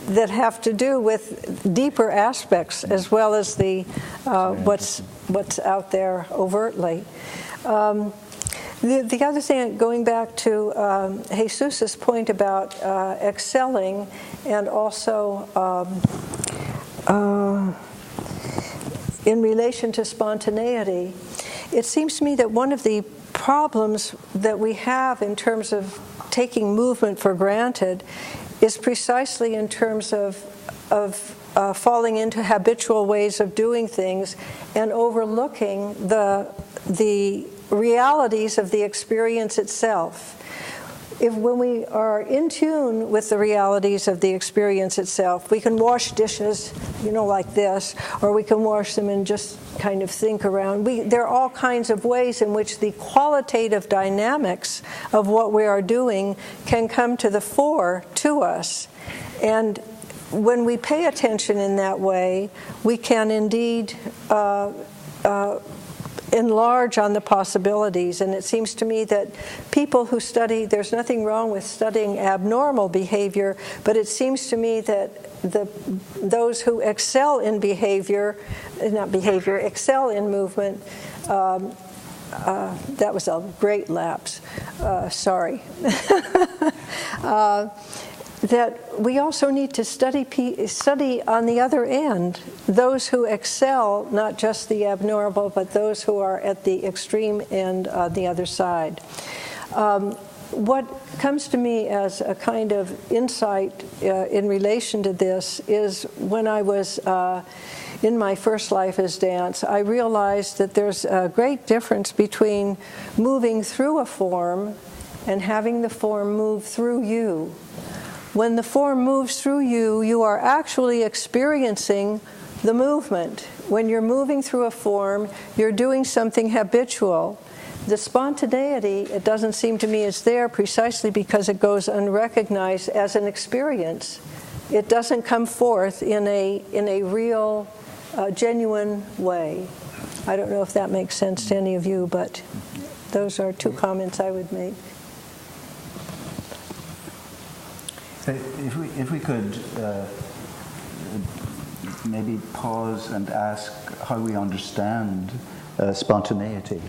that have to do with deeper aspects as well as the what's out there overtly. The other thing, going back to Jesus's point about excelling and also in relation to spontaneity, it seems to me that one of the problems that we have in terms of taking movement for granted is precisely in terms of falling into habitual ways of doing things and overlooking the realities of the experience itself. When we are in tune with the realities of the experience itself, we can wash dishes, like this, or we can wash them and just kind of think around. There are all kinds of ways in which the qualitative dynamics of what we are doing can come to the fore to us. And when we pay attention in that way, we can indeed enlarge on the possibilities. And it seems to me that people who study, there's nothing wrong with studying abnormal behavior, but it seems to me that those who excel in excel in movement, that was a great lapse, sorry. That we also need to study on the other end, those who excel, not just the abnormal, but those who are at the extreme end on the other side. What comes to me as a kind of insight in relation to this is when I was in my first life as dance, I realized that there's a great difference between moving through a form and having the form move through you. When the form moves through you, you are actually experiencing the movement. When you're moving through a form, you're doing something habitual. The spontaneity, it doesn't seem to me, is there precisely because it goes unrecognized as an experience. It doesn't come forth in a real, genuine way. I don't know if that makes sense to any of you, but those are two comments I would make. If we could maybe pause and ask how we understand spontaneity.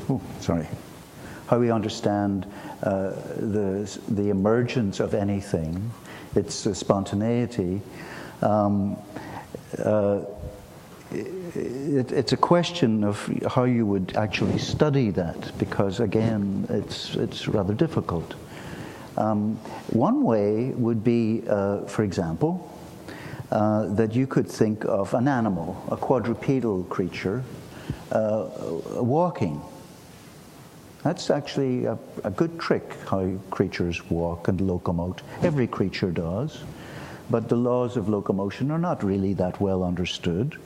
How we understand the emergence of anything, its spontaneity. It's a question of how you would actually study that, because again, it's rather difficult. One way would be, for example, that you could think of an animal, a quadrupedal creature, walking. That's actually a good trick, how creatures walk and locomote. Every creature does, but the laws of locomotion are not really that well understood.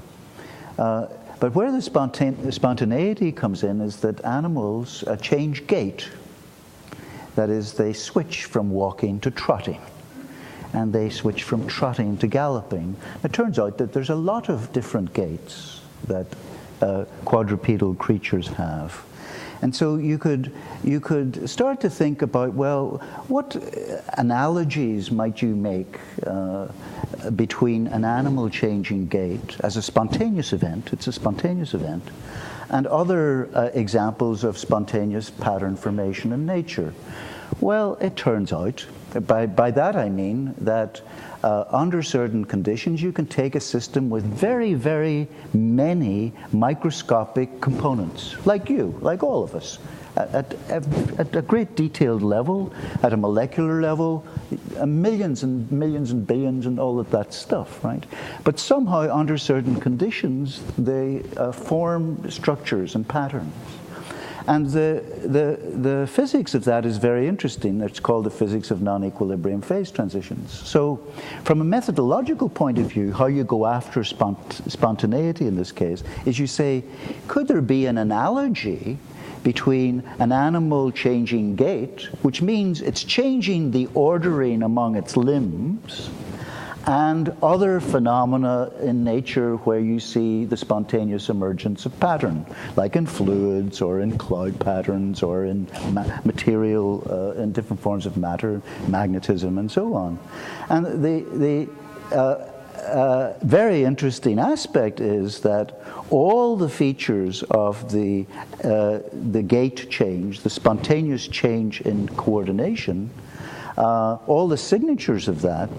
But where the spontaneity comes in is that animals change gait. That is, they switch from walking to trotting, and they switch from trotting to galloping. It turns out that there's a lot of different gaits that quadrupedal creatures have. And so you could start to think about, well, what analogies might you make between an animal changing gait as a spontaneous event, it's a spontaneous event, and other examples of spontaneous pattern formation in nature. Well, it turns out, by that I mean that under certain conditions, you can take a system with very, very many microscopic components, like you, like all of us, at a great detailed level, at a molecular level, millions and millions and billions and all of that stuff, right? But somehow, under certain conditions, they form structures and patterns. And the physics of that is very interesting. It's called the physics of non-equilibrium phase transitions. So from a methodological point of view, how you go after spontaneity in this case is you say, could there be an analogy between an animal changing gait, which means it's changing the ordering among its limbs, and other phenomena in nature where you see the spontaneous emergence of pattern, like in fluids or in cloud patterns or in material, in different forms of matter, magnetism and so on. And the very interesting aspect is that all the features of the gait change, the spontaneous change in coordination, all the signatures of that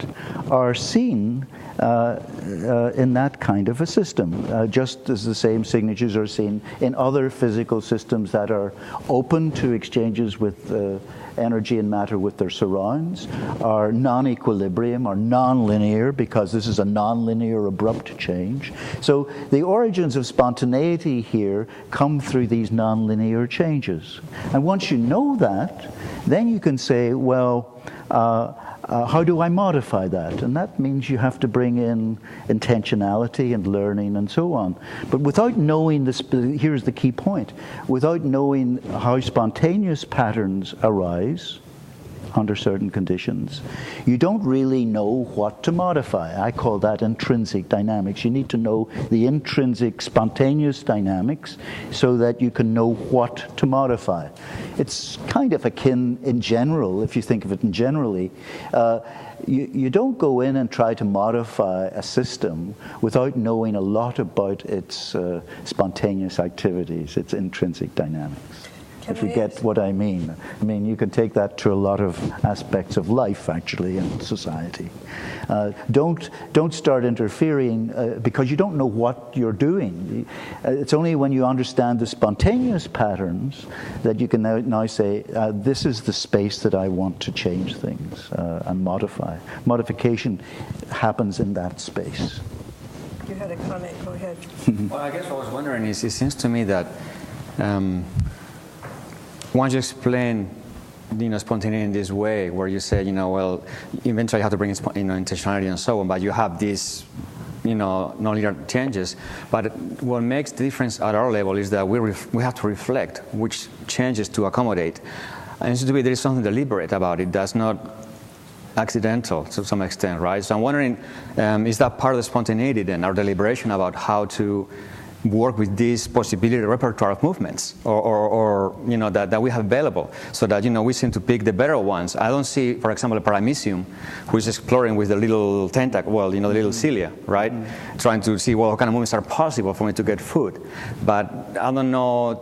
are seen in that kind of a system, just as the same signatures are seen in other physical systems that are open to exchanges with energy and matter with their surrounds, are non-equilibrium, are non-linear, because this is a non-linear abrupt change. So the origins of spontaneity here come through these non-linear changes. And once you know that, then you can say, well, how do I modify that? And that means you have to bring in intentionality and learning and so on. But without knowing this, here's the key point, without knowing how spontaneous patterns arise under certain conditions, you don't really know what to modify. I call that intrinsic dynamics. You need to know the intrinsic spontaneous dynamics so that you can know what to modify. It's kind of akin in general, if you think of it in generally. You don't go in and try to modify a system without knowing a lot about its spontaneous activities, its intrinsic dynamics. If you get what I mean. I mean, you can take that to a lot of aspects of life, actually, in society. Don't start interfering because you don't know what you're doing. It's only when you understand the spontaneous patterns that you can now say, this is the space that I want to change things and modify. Modification happens in that space. You had a comment, go ahead. Well, I guess what I was wondering is, it seems to me that once you explain, spontaneity in this way, where you say, well, eventually you have to bring, intentionality and so on, but you have these, non-linear changes. But what makes the difference at our level is that we have to reflect which changes to accommodate. And it seems to be there is something deliberate about it. That's not accidental to some extent, right? So I'm wondering, is that part of the spontaneity then, our deliberation about how to work with this possibility repertoire of movements, or that we have available, so that we seem to pick the better ones. I don't see, for example, a paramecium who is exploring with the little tentacle, the little cilia, right? Trying to see what kind of movements are possible for me to get food. But I don't know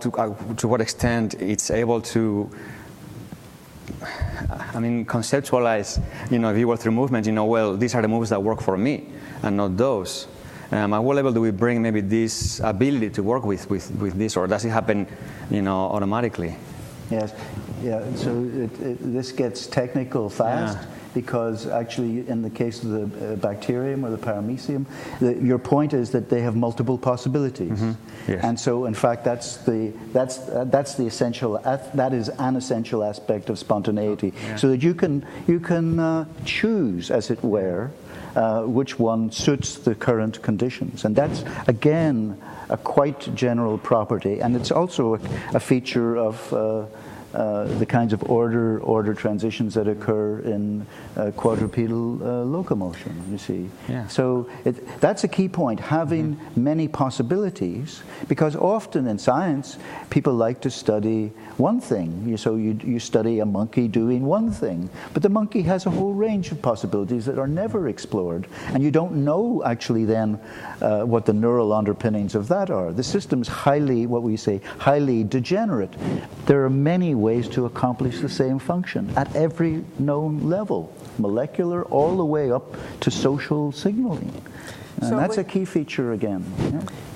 to what extent it's able to, conceptualize, if you work through movement, well, these are the moves that work for me and not those. At what level do we bring maybe this ability to work with this, or does it happen, automatically? Yes, yeah. So this gets technical fast, because actually, in the case of the bacterium or the paramecium, your point is that they have multiple possibilities, Yes. and so in fact that's the essential. That is an essential aspect of spontaneity, so that you can choose, as it were, which one suits the current conditions. And that's, again, a quite general property. And it's also a feature of the kinds of order transitions that occur in quadrupedal locomotion, you see. Yeah. So that's a key point, having many possibilities, because often in science, people like to study one thing. So you study a monkey doing one thing, but the monkey has a whole range of possibilities that are never explored, and you don't know actually then what the neural underpinnings of that are. The system's highly, what we say, highly degenerate. There are many ways to accomplish the same function at every known level, molecular all the way up to social signaling. And So that's a key feature again.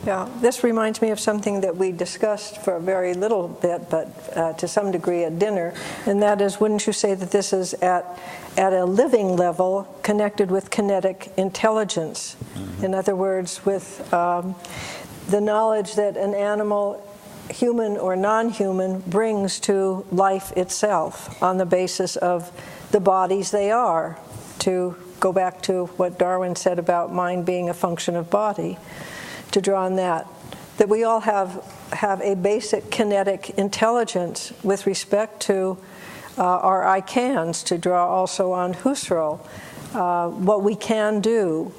Yeah, this reminds me of something that we discussed for a very little bit, but to some degree at dinner, and that is, wouldn't you say that this is at a living level connected with kinetic intelligence? Mm-hmm. In other words, with the knowledge that an animal, human or non-human, brings to life itself on the basis of the bodies they are, to go back to what Darwin said about mind being a function of body, to draw on that we all have a basic kinetic intelligence with respect to our I cans, to draw also on Husserl, what we can do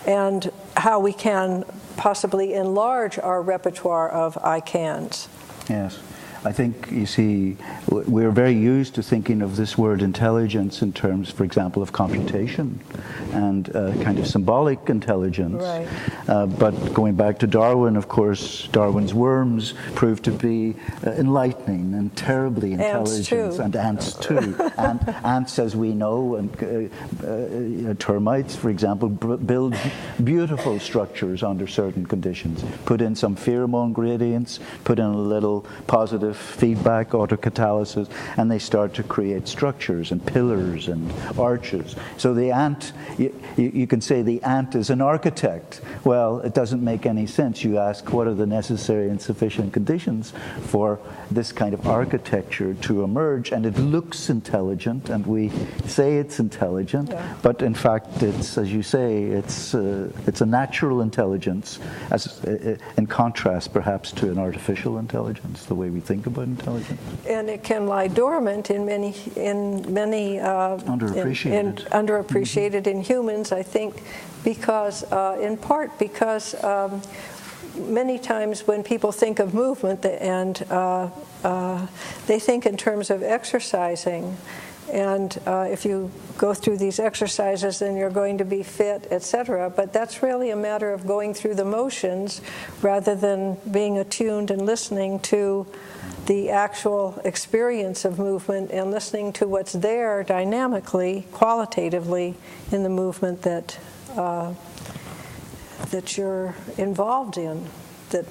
and how we can possibly enlarge our repertoire of I cans. Yes. I think, you see, we're very used to thinking of this word intelligence in terms, for example, of computation and kind of symbolic intelligence. Right. But going back to Darwin, of course, Darwin's worms proved to be enlightening and terribly intelligent. Ants too. And ants too. And ants, as we know, and termites, for example, build beautiful structures under certain conditions. Put in some pheromone gradients, put in a little positive feedback, autocatalysis, and they start to create structures and pillars and arches. So the ant, you can say the ant is an architect. Well, it doesn't make any sense. You ask, what are the necessary and sufficient conditions for this kind of architecture to emerge? And it looks intelligent, and we say it's intelligent, but in fact, it's, as you say, it's a natural intelligence, as in contrast, perhaps, to an artificial intelligence, the way we think about intelligence. And it can lie dormant in many underappreciated in humans, I think, because in part because many times when people think of movement and they think in terms of exercising, and if you go through these exercises, then you're going to be fit, etc. But that's really a matter of going through the motions rather than being attuned and listening to the actual experience of movement and listening to what's there dynamically, qualitatively in the movement that you're involved in, that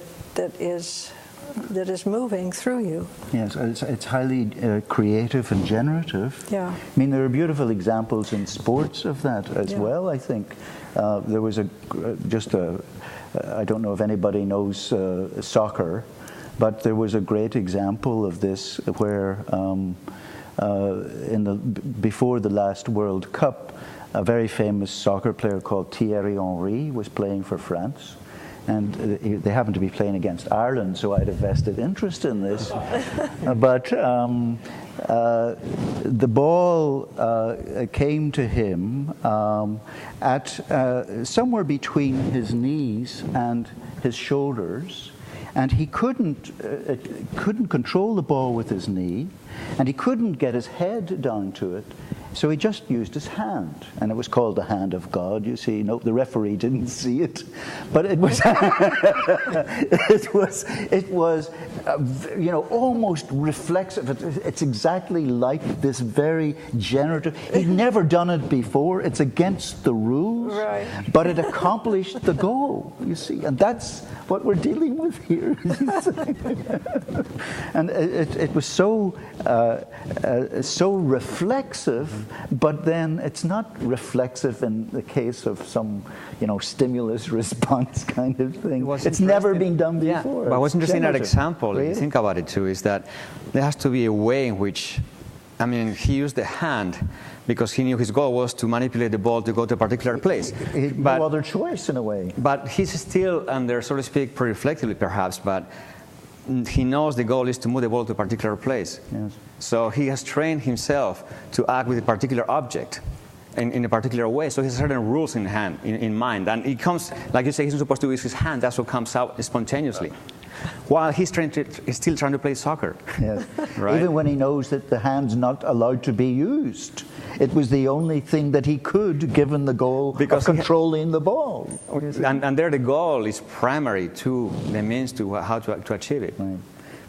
is moving through you. Yes, it's highly creative and generative. Yeah. I mean, there are beautiful examples in sports of that as well, I think. There was I don't know if anybody knows soccer, but there was a great example of this where before the last World Cup, a very famous soccer player called Thierry Henry was playing for France. And they happened to be playing against Ireland, so I had a vested interest in this. But the ball came to him at somewhere between his knees and his shoulders, and he couldn't control the ball with his knee, and he couldn't get his head down to it. So he just used his hand, and it was called the hand of God. You see, no, the referee didn't see it, but it was almost reflexive. It's exactly like this very generative. He'd never done it before. It's against the rules, right. But it accomplished the goal. You see, and that's what we're dealing with here. And it was so reflexive. But then it's not reflexive in the case of some, stimulus response kind of thing. It's never been done before. But what's interesting in that example, if you think about it too, is that there has to be a way in which, he used the hand because he knew his goal was to manipulate the ball to go to a particular place. No other choice in a way. But he's still under, so to speak, pre-reflectively perhaps, but he knows the goal is to move the ball to a particular place. Yes. So he has trained himself to act with a particular object in a particular way. So he has certain rules in mind. And it comes, like you say, he's not supposed to use his hand. That's what comes out spontaneously. While he's still trying to play soccer. Yes. Right? Even when he knows that the hand's not allowed to be used. It was the only thing that he could, given the goal of controlling the ball. And there the goal is primary to the means to how to achieve it. Right.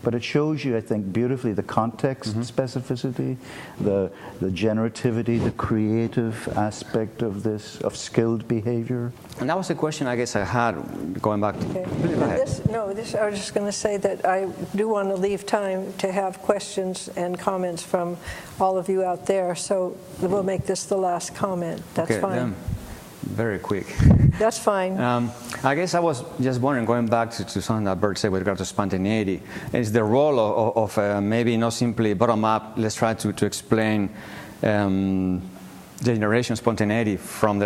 But it shows you, I think, beautifully the context specificity, the generativity, the creative aspect of this, of skilled behavior. And that was a question I guess I had going back to... Okay. Please go ahead. I was just going to say that I do want to leave time to have questions and comments from all of you out there, so we'll make this the last comment. That's fine. Very quick. That's fine. I guess I was just wondering, going back to something that Bert said with regard to spontaneity, is the role of maybe not simply bottom-up, let's try to explain generation spontaneity from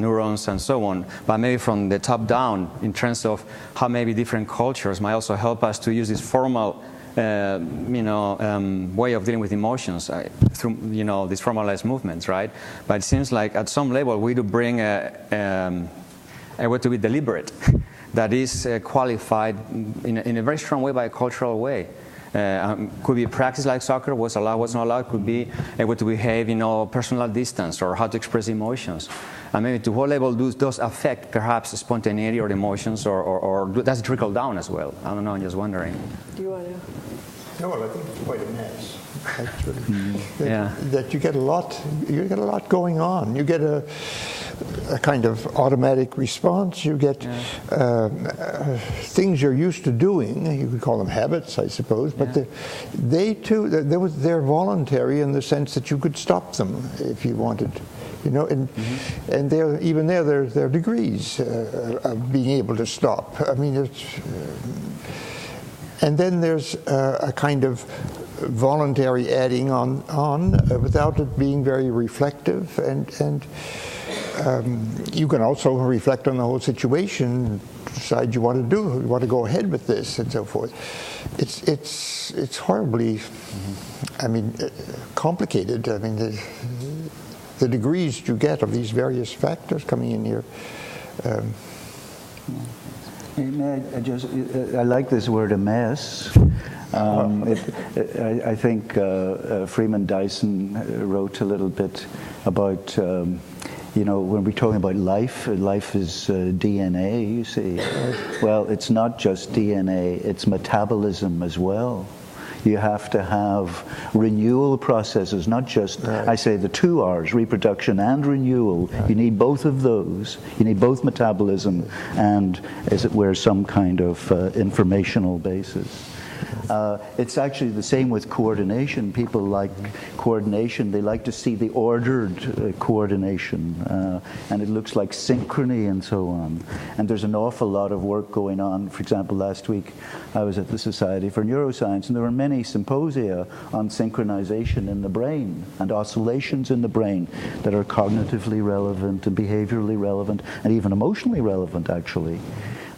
neurons and so on, but maybe from the top down in terms of how maybe different cultures might also help us to use this formal way of dealing with emotions through these formalized movements, right? But it seems like at some level we do bring a way to be deliberate that is qualified in a very strong way by a cultural way. Could be practice like soccer, what's allowed, what's not allowed. Could be able to behave, personal distance, or how to express emotions. And maybe to what level do those affect perhaps spontaneity or emotions, or does it trickle down as well? I don't know, I'm just wondering. Do you want to? No, well, I think it's quite a mess, actually. Yeah. That you get a lot going on. You get a kind of automatic response. You get things you're used to doing. You could call them habits, I suppose. But they too, they're voluntary in the sense that you could stop them if you wanted. And there are degrees of being able to stop. I mean, it's. And then there's a kind of voluntary adding on without it being very reflective, and you can also reflect on the whole situation, decide you want to go ahead with this, and so forth. It's horribly, complicated. I mean, the degrees you get of these various factors coming in here. I like this word, a mess. I think Freeman Dyson wrote a little bit about, when we're talking about life is DNA, you see. Well, it's not just DNA, it's metabolism as well. You have to have renewal processes, not just, I say, the 2 R's, reproduction and renewal. You need both of those. You need both metabolism and, as it were, some kind of informational basis. It's actually the same with coordination. People like coordination. They like to see the ordered coordination. And it looks like synchrony and so on. And there's an awful lot of work going on. For example, last week I was at the Society for Neuroscience, and there were many symposia on synchronization in the brain and oscillations in the brain that are cognitively relevant and behaviorally relevant and even emotionally relevant, actually.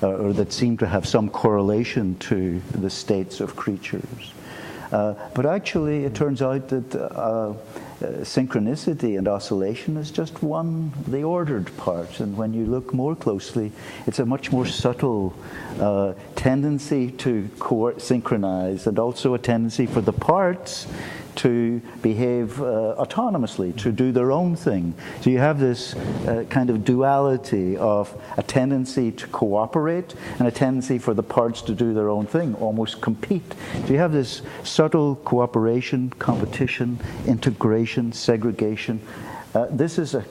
Or that seem to have some correlation to the states of creatures. But actually, it turns out that synchronicity and oscillation is just the ordered part. And when you look more closely, it's a much more subtle tendency to synchronize, and also a tendency for the parts to behave autonomously, to do their own thing. So you have this kind of duality of a tendency to cooperate and a tendency for the parts to do their own thing, almost compete. So you have this subtle cooperation, competition, integration, segregation. This is a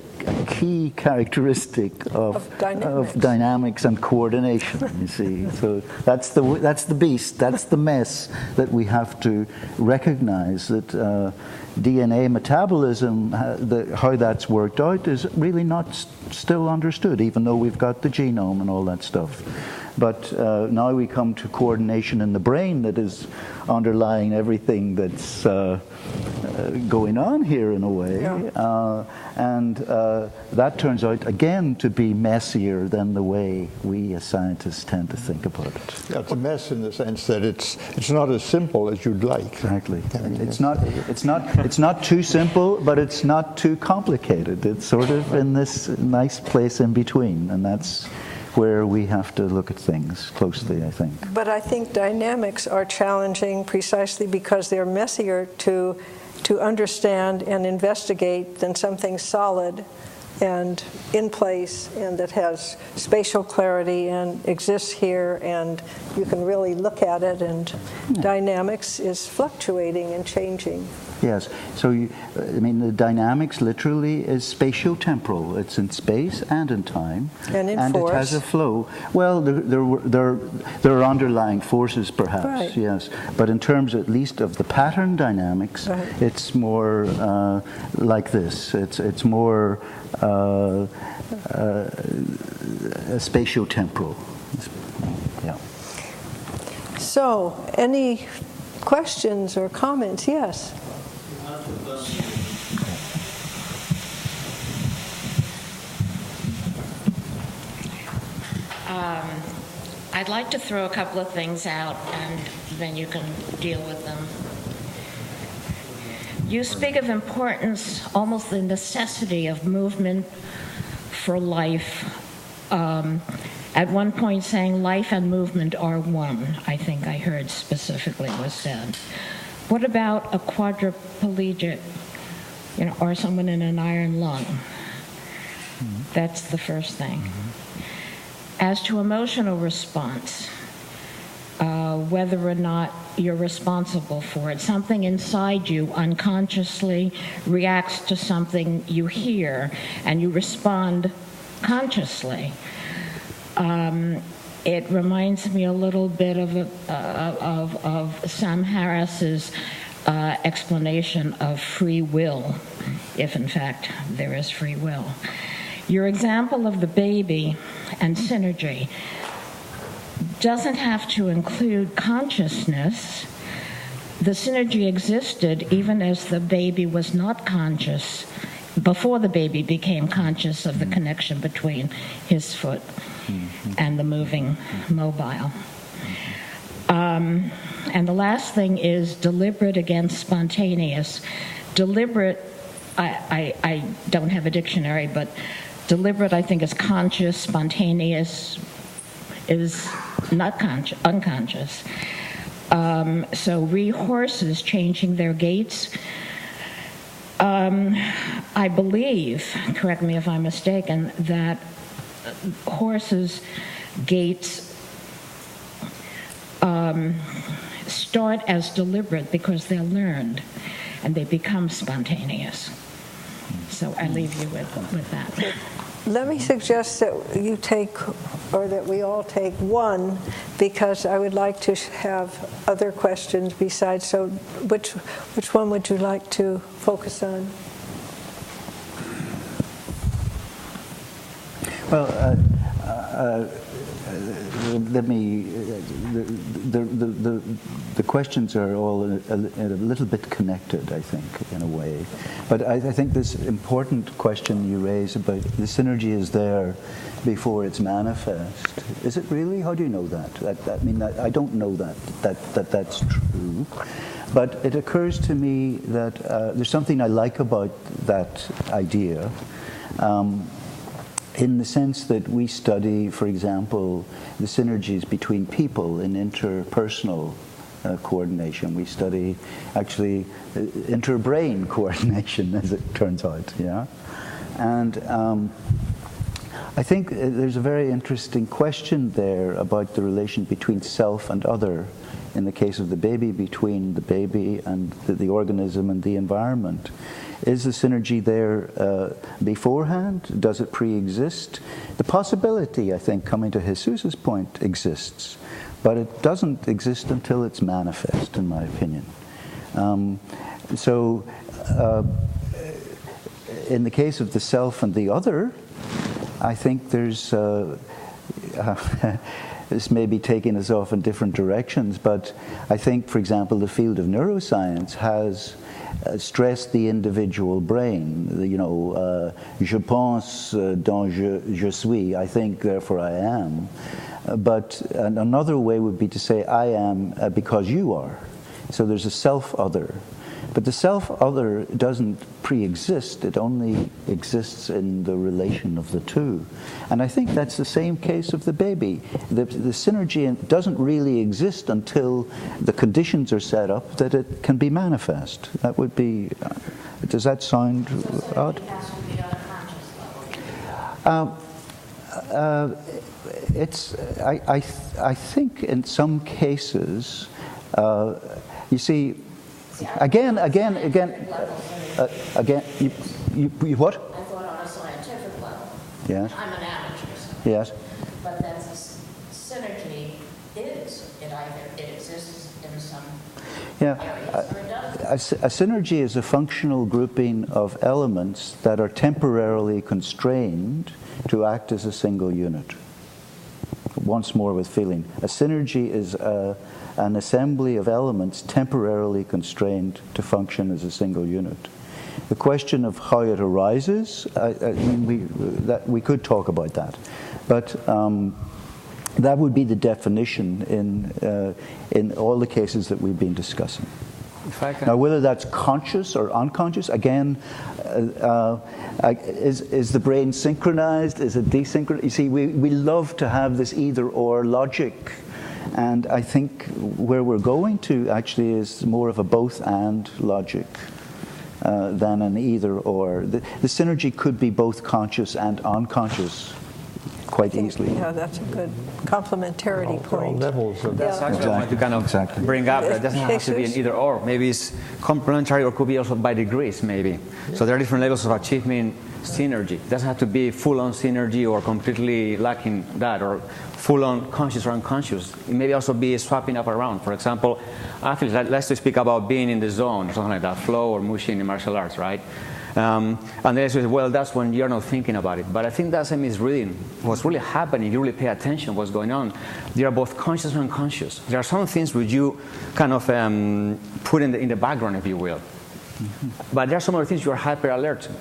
key characteristic of dynamics and coordination, you see. So that's the beast, that's the mess that we have to recognize, that DNA metabolism, how that's worked out, is really not still understood, even though we've got the genome and all that stuff. But now we come to coordination in the brain that is underlying everything that's going on here in a way. And that turns out, again, to be messier than the way we as scientists tend to think about it. Yeah, it's a mess in the sense that it's not as simple as you'd like. Exactly. It's not too simple, but it's not too complicated. It's sort of in this nice place in between, and that's where we have to look at things closely, I think. But I think dynamics are challenging precisely because they're messier to understand and investigate than something solid and in place and that has spatial clarity and exists here, and you can really look at it and dynamics is fluctuating and changing. Yes. So, the dynamics literally is spatio-temporal. It's in space and in time. And in force. It has a flow. Well, there are underlying forces, perhaps, right. yes. But in terms, at least, of the pattern dynamics, right. it's more like this. It's more spatio-temporal. Yeah. So, any questions or comments? Yes. I'd like to throw a couple of things out, and then you can deal with them. You speak of importance, almost the necessity of movement for life. At one point saying life and movement are one, I think I heard specifically was said. What about a quadriplegic, or someone in an iron lung? Mm-hmm. That's the first thing. Mm-hmm. As to emotional response, whether or not you're responsible for it, something inside you unconsciously reacts to something you hear, and you respond consciously. It reminds me a little bit of Sam Harris's explanation of free will, if in fact there is free will. Your example of the baby and synergy doesn't have to include consciousness. The synergy existed even as the baby was not conscious, before the baby became conscious of the connection between his foot and the moving mobile. And the last thing is deliberate against spontaneous. Deliberate, I don't have a dictionary, but deliberate, I think, is conscious. Spontaneous is not unconscious. So horses changing their gaits. I believe, correct me if I'm mistaken, that horses' gaits start as deliberate because they're learned and they become spontaneous. So I leave you with that. Let me suggest that you take, or that we all take one, because I would like to have other questions besides. So which one would you like to focus on? Well, let me. The questions are all a little bit connected, I think, in a way. But I think this important question you raise about the synergy is there before it's manifest. Is it really? How do you know that? I don't know that's true. But it occurs to me that there's something I like about that idea. In the sense that we study, for example, the synergies between people in interpersonal coordination. We study, actually, inter-brain coordination, as it turns out, yeah? And I think there's a very interesting question there about the relation between self and other. In the case of the baby, between the baby and the organism and the environment. Is the synergy there beforehand? Does it pre-exist? The possibility, I think, coming to Jesus's point, exists. But it doesn't exist until it's manifest, in my opinion. So in the case of the self and the other, I think there's... This may be taking us off in different directions, but I think, for example, the field of neuroscience has stressed the individual brain. Je pense, donc je suis. I think, therefore I am. But another way would be to say, I am because you are. So there's a self-other. But the self-other doesn't pre-exist. It only exists in the relation of the two. And I think that's the same case of the baby. The synergy doesn't really exist until the conditions are set up that it can be manifest. That would be... does that sound odd? It has to be on a conscious level. I think in some cases... You see, again, you what? I thought on a scientific level. Yes. I'm an amateur. Yes. But that synergy it either exists in some areas or it doesn't. A synergy is a functional grouping of elements that are temporarily constrained to act as a single unit. Once more with feeling. A synergy is an assembly of elements temporarily constrained to function as a single unit. The question of how it arises, we could talk about that. But that would be the definition in all the cases that we've been discussing. Now, whether that's conscious or unconscious, again, is the brain synchronized? Is it desynchronized? You see, we love to have this either-or logic. And I think where we're going to actually is more of a both-and logic than an either-or. The synergy could be both conscious and unconscious quite easily. Yeah, that's a good complementarity point. Levels of That's actually what I wanted to kind of bring up. It doesn't have to be an either or. Maybe it's complementary or could be also by degrees, maybe. So there are different levels of achieving synergy. It doesn't have to be full-on synergy or completely lacking that, or full-on conscious or unconscious. It may also be swapping up around. For example, athletes like to speak about being in the zone or something like that, flow or mushing in martial arts, right? And they say, well, that's when you're not thinking about it. But I think that's a misreading. What's really happening, you really pay attention what's going on. They are both conscious and unconscious. There are some things which you kind of put in the background, if you will. Mm-hmm. But there are some other things you are hyper alert to.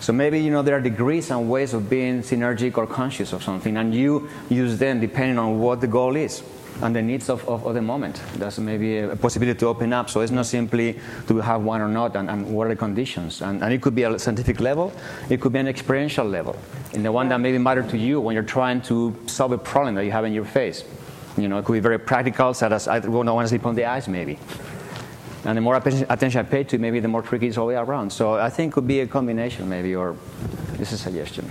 So maybe, there are degrees and ways of being synergic or conscious of something, and you use them depending on what the goal is and the needs of the moment. That's maybe a possibility to open up. So it's not simply to have one or not, and what are the conditions. And it could be a scientific level, it could be an experiential level, in the one that maybe matters to you when you're trying to solve a problem that you have in your face. It could be very practical, such as I don't want to sleep on the ice, maybe. And the more attention I pay to it, maybe the more tricky it's all the way around. So I think it could be a combination, maybe, or this is a suggestion.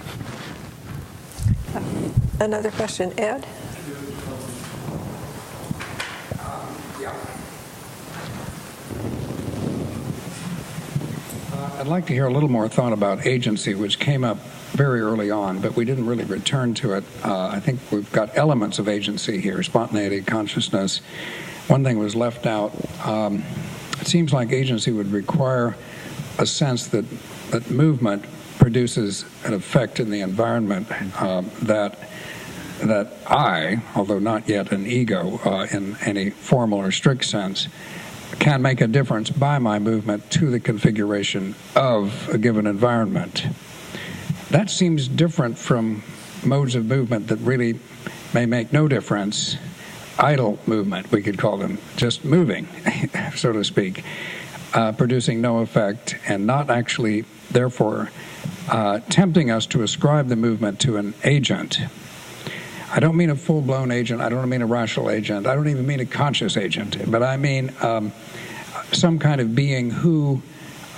Another question, Ed? I'd like to hear a little more thought about agency, which came up very early on, but we didn't really return to it. I think we've got elements of agency here, spontaneity, consciousness. One thing was left out. It seems like agency would require a sense that movement produces an effect in the environment that I, although not yet an ego in any formal or strict sense, can make a difference by my movement to the configuration of a given environment. That seems different from modes of movement that really may make no difference. Idle movement, we could call them, just moving, so to speak, producing no effect and not actually, therefore, tempting us to ascribe the movement to an agent. I don't mean a full-blown agent. I don't mean a rational agent. I don't even mean a conscious agent. But I mean some kind of being who,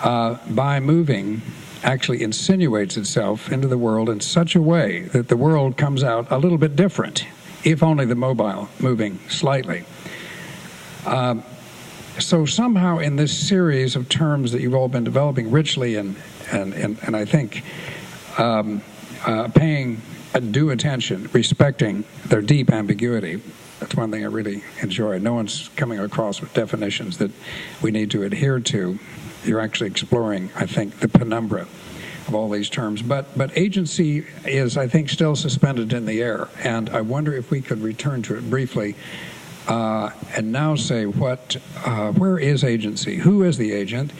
by moving, actually insinuates itself into the world in such a way that the world comes out a little bit different, if only the mobile moving slightly. So somehow in this series of terms that you've all been developing richly and I think paying due attention, respecting their deep ambiguity. That's one thing I really enjoy. No one's coming across with definitions that we need to adhere to. You're actually exploring, I think, the penumbra of all these terms. But agency is, I think, still suspended in the air. And I wonder if we could return to it briefly and now say where is agency? Who is the agent?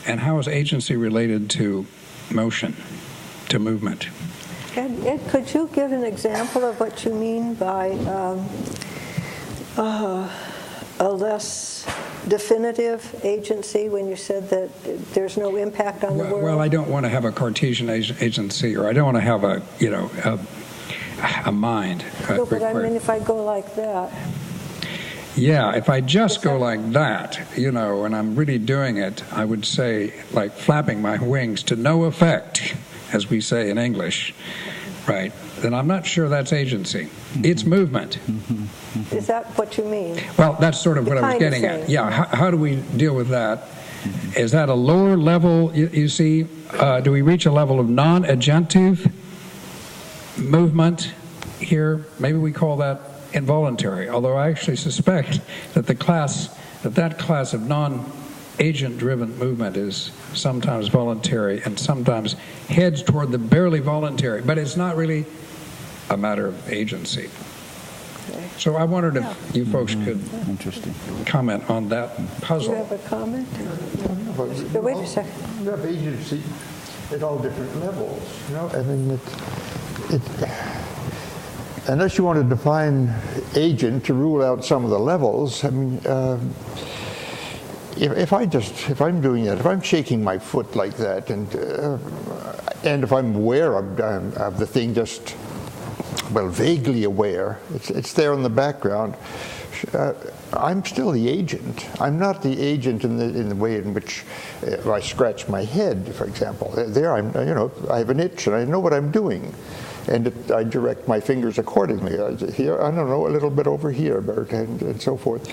And how is agency related to motion, to movement? Ed, could you give an example of what you mean by a less definitive agency when you said that there's no impact on the world? Well, I don't want to have a Cartesian agency, or I don't want to have a mind. No, but I mean if I go like that. Yeah, if I just go like that, and I'm really doing it, I would say, like flapping my wings to no effect, as we say in English. right, then I'm not sure that's agency. It's movement. Is that what you mean? Well, that's sort of what I was getting at. Yeah, how do we deal with that? Is that a lower level, you see? Do we reach a level of non-agentive movement here? Maybe we call that involuntary, although I actually suspect that that class of non-agent-driven movement is sometimes voluntary and sometimes heads toward the barely voluntary, but it's not really a matter of agency. Okay. So I wondered if you folks could comment on that puzzle. Do you have a comment? Wait a second. You have agency at all different levels. You know, I mean, unless you want to define agent to rule out some of the levels, I mean, if I'm doing that, if I'm shaking my foot like that, and if I'm aware of the thing, just vaguely aware, it's there in the background. I'm still the agent. I'm not the agent in the way in which I scratch my head, for example. There, I have an itch and I know what I'm doing, and I direct my fingers accordingly. Here, I don't know, a little bit over here, and so forth.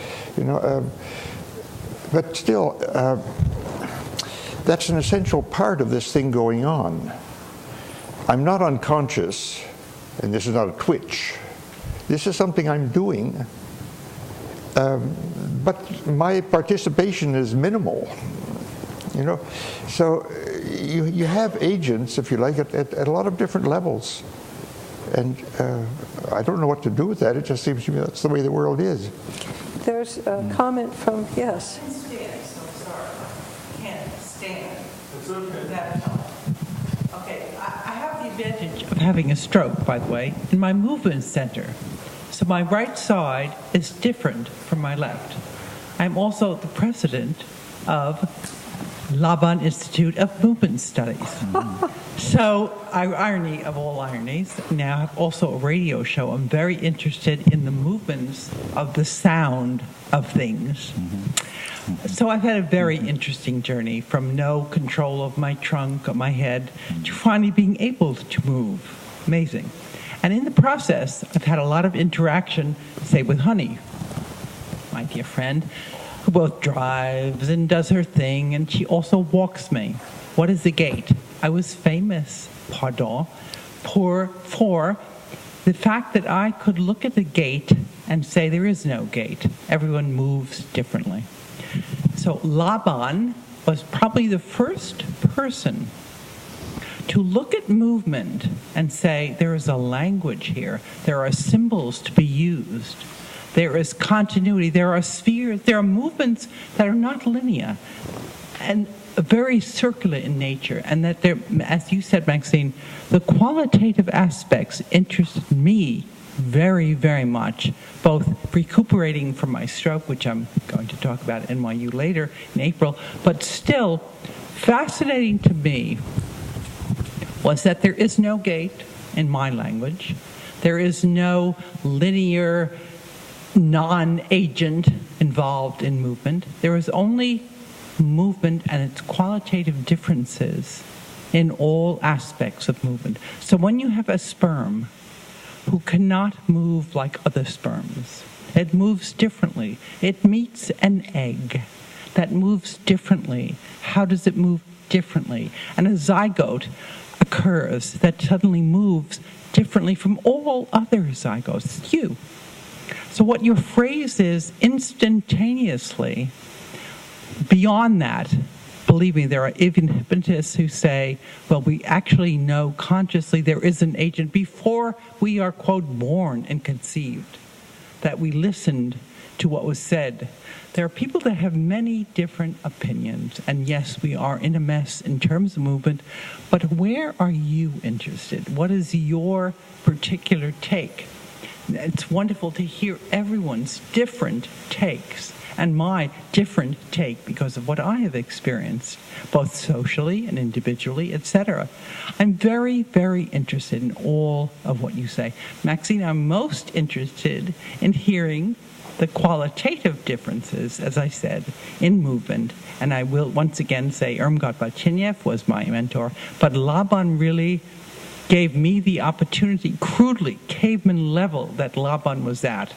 But still, that's an essential part of this thing going on. I'm not unconscious, and this is not a twitch. This is something I'm doing. But my participation is minimal, So you have agents, if you like, at a lot of different levels. And I don't know what to do with that. It just seems to me that's the way the world is. There's a comment from, yes. I can't stand, so sorry. I can't stand. It's okay. That time. Okay, I have the advantage of having a stroke, by the way, in my movement center. So my right side is different from my left. I'm also the president of Laban Institute of Movement Studies. So, irony of all ironies, now I have also a radio show. I'm very interested in the movements of the sound of things. So I've had a very interesting journey from no control of my trunk or my head to finally being able to move. Amazing. And in the process, I've had a lot of interaction, say, with Honey, my dear friend, who both drives and does her thing, and she also walks me. What is the gait? I was famous, pardon, for the fact that I could look at the gait and say there is no gait. Everyone moves differently. So Laban was probably the first person to look at movement and say there is a language here, there are symbols to be used, there is continuity, there are spheres, there are movements that are not linear and very circular in nature, and that there, as you said, Maxine, the qualitative aspects interested me very, very much, both recuperating from my stroke, which I'm going to talk about at NYU later in April, but still fascinating to me was that there is no gait in my language. There is no linear non-agent involved in movement. There is only movement and its qualitative differences in all aspects of movement. So when you have a sperm who cannot move like other sperms, it moves differently. It meets an egg that moves differently. How does it move differently? And a zygote occurs that suddenly moves differently from all other zygotes. It's you. So what your phrase is instantaneously, beyond that, believe me, there are even hypnotists who say, well, we actually know consciously there is an agent before we are, quote, born and conceived, that we listened to what was said. There are people that have many different opinions, and yes, we are in a mess in terms of movement, but where are you interested? What is your particular take? It's wonderful to hear everyone's different takes, and my different take because of what I have experienced, both socially and individually, etc. I'm very, very interested in all of what you say. Maxine, I'm most interested in hearing the qualitative differences, as I said, in movement. And I will once again say Irmgard Bachinyev was my mentor, but Laban really gave me the opportunity, crudely, caveman level that Laban was at,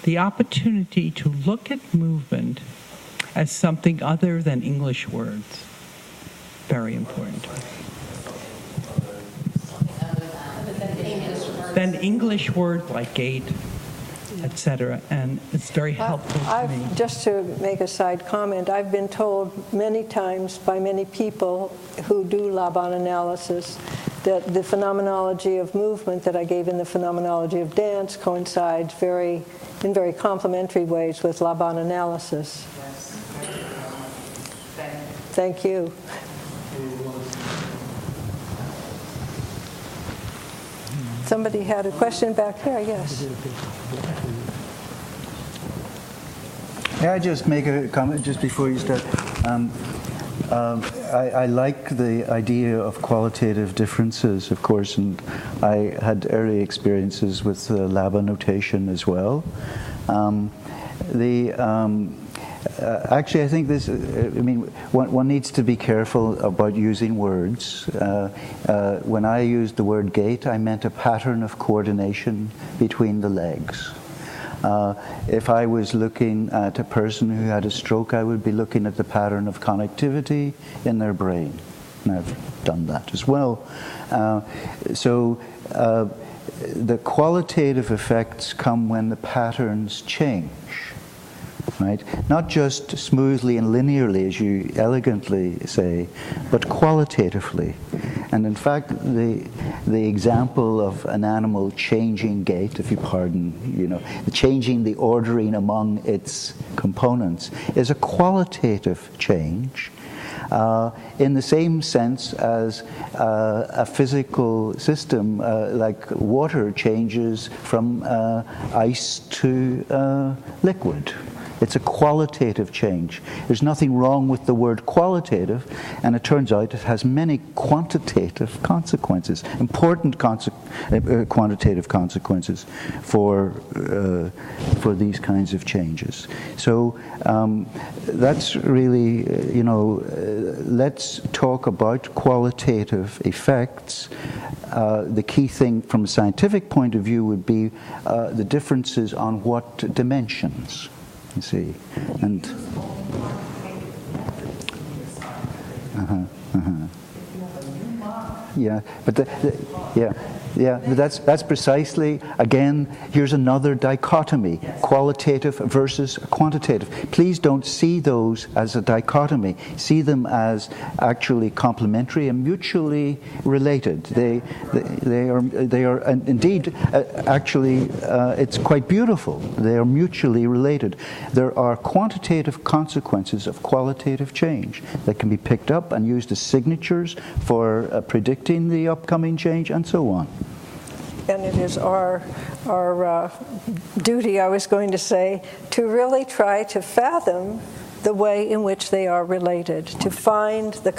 the opportunity to look at movement as something other than English words. Very important. Then English words like gait, etc., and it's very helpful to me. Just to make a side comment, I've been told many times by many people who do Laban analysis that the phenomenology of movement that I gave in the phenomenology of dance coincides in very complementary ways with Laban analysis. Yes. Thank you. Somebody had a question back here, yes. May I just make a comment just before you start? I like the idea of qualitative differences, of course, and I had early experiences with Laban notation as well. Actually, I think this, one needs to be careful about using words. When I used the word gait, I meant a pattern of coordination between the legs. If I was looking at a person who had a stroke, I would be looking at the pattern of connectivity in their brain. And I've done that as well. The qualitative effects come when the patterns change. Right? Not just smoothly and linearly, as you elegantly say, but qualitatively. And in fact, the example of an animal changing gait, if you pardon, changing the ordering among its components, is a qualitative change. In the same sense as a physical system, like water changes from ice to liquid. It's a qualitative change. There's nothing wrong with the word qualitative, and it turns out it has many quantitative consequences, important quantitative consequences for these kinds of changes. So that's really, let's talk about qualitative effects. The key thing from a scientific point of view would be the differences on what dimensions. You see, and yeah, but but that's precisely, again, here's another dichotomy: qualitative versus quantitative. Please don't see those as a dichotomy. See them as actually complementary and mutually related. They are, and indeed, actually, it's quite beautiful. They are mutually related. There are quantitative consequences of qualitative change that can be picked up and used as signatures for predicting the upcoming change, and so on. And it is our duty, I was going to say, to really try to fathom the way in which they are related, to find the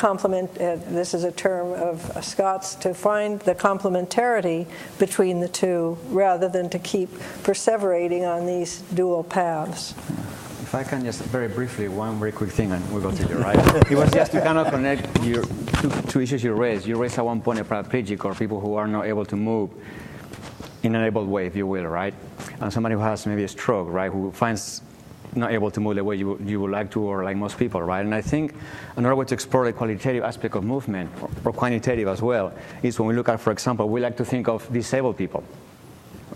this is a term of Scott's, to find the complementarity between the two, rather than to keep perseverating on these dual paths. If I can just very briefly, one very quick thing, and we'll go to you, right? It was just to kind of connect your two issues you raised. You raised at one point a paraplegic, or people who are not able to move in an able way, if you will, right? And somebody who has maybe a stroke, right, who finds not able to move the way you would like to, or like most people, right? And I think another way to explore the qualitative aspect of movement, or quantitative as well, is when we look at, for example, we like to think of disabled people.